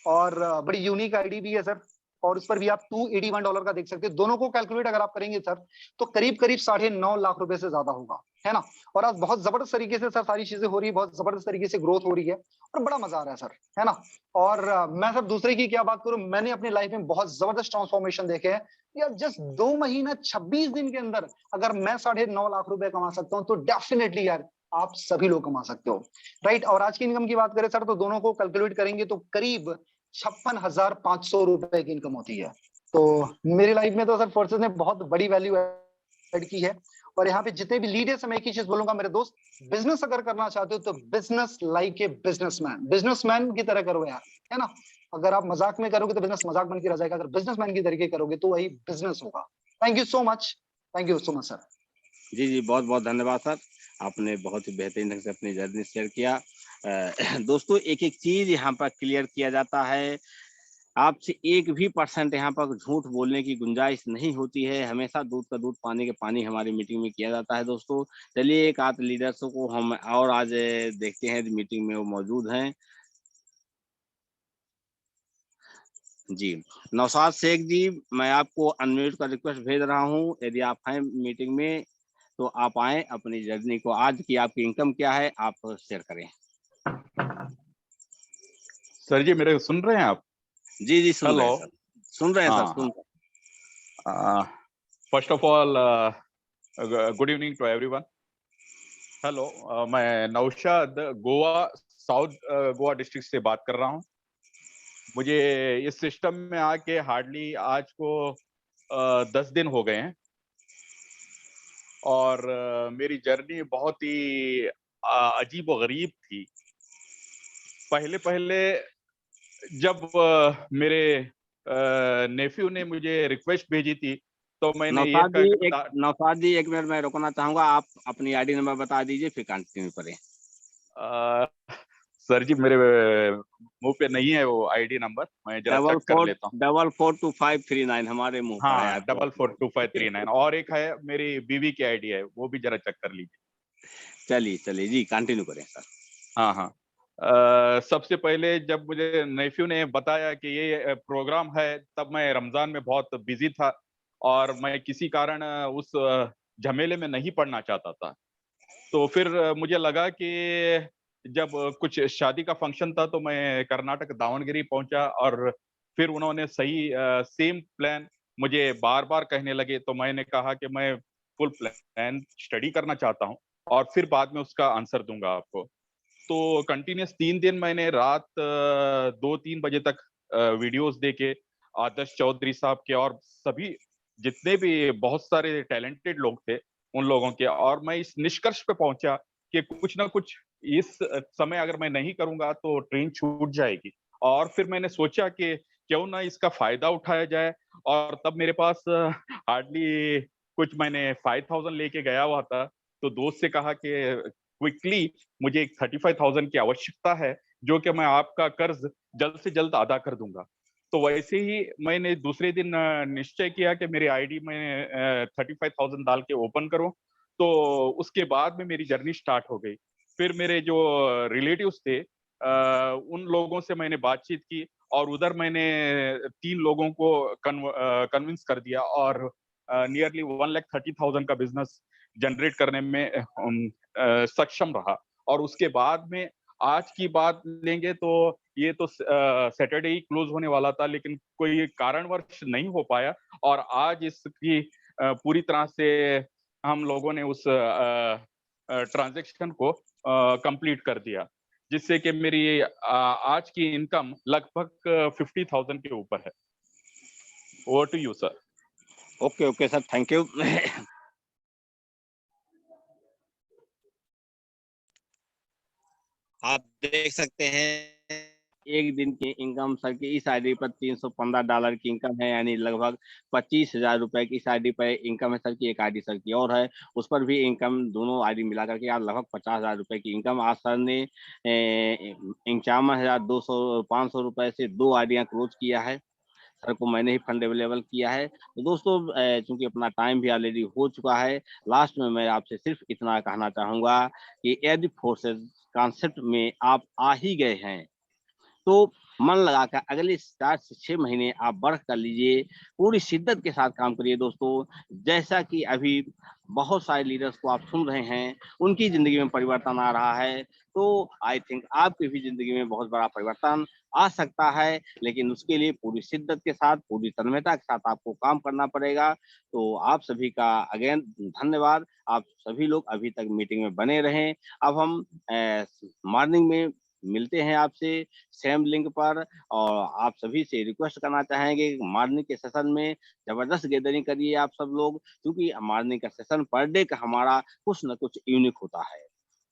और बड़ी यूनिक आईडी भी है सर। और उस पर भी आप $281 का देख सकते हैं। दोनों को कैलकुलेट अगर आप करेंगे सर तो करीब करीब 9.5 लाख रुपए से ज्यादा होगा, है ना। और आज बहुत जबरदस्त तरीके से सर सारी चीजें हो रही है, बहुत जबरदस्त तरीके से ग्रोथ हो रही है और बड़ा मजा आ रहा है सर, है ना। और मैं सर दूसरे की क्या बात करूं, मैंने अपनी लाइफ में बहुत जबरदस्त ट्रांसफॉर्मेशन देखे हैं यार। जस्ट 2 महीना 26 दिन के अंदर अगर मैं 9.5 लाख रुपए कमा सकता हूं तो डेफिनेटली यार आप सभी लोग कमा सकते हो, राइट। और आज की इनकम की बात करें सर तो दोनों को कैलकुलेट करेंगे तो करीब 56,500 रुपए की इनकम होती है। तो मेरी लाइफ में तो सर फोर्सेस ने बहुत बड़ी वैल्यू ऐड की है। और यहाँ पे जितने भी लीडर्स हैं, मैं एक ही चीज बोलूंगा मेरे दोस्त, बिजनेस अगर करना चाहते हो तो business like a businessman, businessman की तरह करो यार, है ना। अगर आप मजाक में करोगे तो बिजनेस मजाक बन के रह जाएगा, अगर बिजनेसमैन की तरीके करोगे तो वही बिजनेस होगा। Thank you so much, thank you so much sir. जी जी बहुत बहुत धन्यवाद सर, आपने बहुत ही बेहतरीन ढंग से अपनी जर्नी शेयर किया। दोस्तों एक एक चीज यहाँ पर क्लियर किया जाता है, आपसे 1% यहाँ पर झूठ बोलने की गुंजाइश नहीं होती है। हमेशा दूध का दूध पानी के पानी हमारी मीटिंग में किया जाता है दोस्तों। चलिए एक आध लीडर्स को हम और आज देखते हैं, मीटिंग में वो मौजूद हैं। जी नौशाद शेख जी, मैं आपको अनम्यूट का रिक्वेस्ट भेज रहा हूँ। यदि आप हैं मीटिंग में तो आप आए, अपनी जर्नी को, आज की आपकी इनकम क्या है आप शेयर करें। सर जी मेरे सुन रहे हैं आप? जी जी सुन रहे हैं सर, सुन रहे हैं सर, सुन रहे हैं। First of all good evening to everyone. Hello, मैं नौशाद गोवा साउथ गोवा डिस्ट्रिक्ट से बात कर रहा हूँ। मुझे इस सिस्टम में आके हार्डली आज को 10 दिन हो गए हैं और मेरी जर्नी बहुत ही अजीब और गरीब थी। पहले पहले जब मेरे नेफ्यू ने मुझे रिक्वेस्ट भेजी थी तो मैंने ये नौशाद जी एक मिनट मैं रुकना चाहूंगा, आप अपनी आईडी नंबर बता दीजिए फिर कंटिन्यू करें। सर जी मेरे मुंह पे नहीं है वो आईडी नंबर, मैं जरा चेक कर लेता हूँ। 442539 हमारे मुंह पर है। हाँ 442539 और एक है मेरी बीवी की आईडी है, वो भी जरा चेक कर लीजिए। चलिए चलिए जी कंटिन्यू करें सर। हाँ हाँ, सबसे पहले जब मुझे नेफ्यू ने बताया कि ये प्रोग्राम है तब मैं रमजान में बहुत बिजी था और मैं किसी कारण उस झमेले में नहीं पढ़ना चाहता था। तो फिर मुझे लगा कि जब कुछ शादी का फंक्शन था तो मैं कर्नाटक दावणगिरी पहुंचा और फिर उन्होंने सही सेम प्लान मुझे बार बार कहने लगे, तो मैंने कहा कि मैं फुल प्लान स्टडी करना चाहता हूं और फिर बाद में उसका आंसर दूंगा आपको। तो कंटिन्यूस 3 दिन मैंने रात 2-3 बजे तक वीडियोस देखे आदर्श चौधरी साहब के और सभी जितने भी बहुत सारे टैलेंटेड लोग थे उन लोगों के, और मैं इस निष्कर्ष पे पहुंचा कि कुछ ना कुछ इस समय अगर मैं नहीं करूंगा तो ट्रेन छूट जाएगी। और फिर मैंने सोचा कि क्यों ना इसका फायदा उठाया जाए, और तब मेरे पास हार्डली कुछ मैंने 5000 लेके गया हुआ था। तो दोस्त से कहा कि क्विकली मुझे 35,000 की आवश्यकता है जो कि मैं आपका कर्ज जल्द से जल्द अदा कर दूंगा। तो वैसे ही मैंने दूसरे दिन निश्चय किया कि मेरी आईडी मैं 35,000 डाल के ओपन करूं। तो उसके बाद में मेरी जर्नी स्टार्ट हो गई। फिर मेरे जो रिलेटिव्स थे, उन लोगों से मैंने बातचीत की और उधर मैंने 3 लोगों को कन्विंस कर दिया और नियरली 1,30,000 का बिजनेस जनरेट करने में सक्षम रहा। और उसके बाद में आज की बात लेंगे तो ये तो सैटरडे ही क्लोज होने वाला था, लेकिन कोई कारणवश नहीं हो पाया और आज इसकी पूरी तरह से हम लोगों ने उस ट्रांजैक्शन को कंप्लीट कर दिया, जिससे कि मेरी आज की इनकम लगभग 50,000 के ऊपर है। Over to you sir. Okay okay sir, thank you. आप देख सकते हैं एक दिन की इनकम सर की इस आईडी पर $315 की इनकम है, यानी लगभग 25,000 रुपए की इस आईडी पर इनकम है सर की। एक आईडी सर की और है, उस पर भी इनकम, दोनों आईडी मिलाकर के आज लगभग 50,000 रुपए की इनकम। आज सर ने 51,500 रुपए से 2 आईडियां क्लोज किया है। सर को मैंने ही फंड अवेलेबल किया है। तो दोस्तों, चूंकि अपना टाइम भी ऑलरेडी हो चुका है, लास्ट में मैं आपसे सिर्फ इतना कहना चाहूंगा कि यदि फोर्सेस कॉन्सेप्ट में आप आ ही गए हैं तो मन लगाकर अगले 4 से 6 महीने आप बढ़ कर लीजिए, पूरी शिद्दत के साथ काम करिए दोस्तों। जैसा कि अभी बहुत सारे लीडर्स को आप सुन रहे हैं, उनकी ज़िंदगी में परिवर्तन आ रहा है, तो आई थिंक आपकी भी ज़िंदगी में बहुत बड़ा परिवर्तन आ सकता है, लेकिन उसके लिए पूरी शिद्दत के साथ, पूरी तन्मयता के साथ आपको काम करना पड़ेगा। तो आप सभी का अगेन धन्यवाद। आप सभी लोग अभी तक मीटिंग में बने रहें। अब हम मॉर्निंग में मिलते हैं आपसे सेम लिंक पर, और आप सभी से रिक्वेस्ट करना चाहेंगे मॉर्निंग के सेशन में जबरदस्त गैदरिंग करिए आप सब लोग, क्योंकि मॉर्निंग का सेशन पर डे का हमारा कुछ न कुछ यूनिक होता है।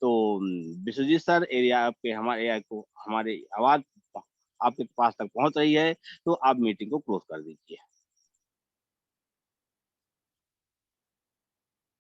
तो विश्वजीत सर, एरिया आपके हमारे एरिया को हमारी आवाज आपके पास तक पहुंच रही है, तो आप मीटिंग को क्लोज कर दीजिए।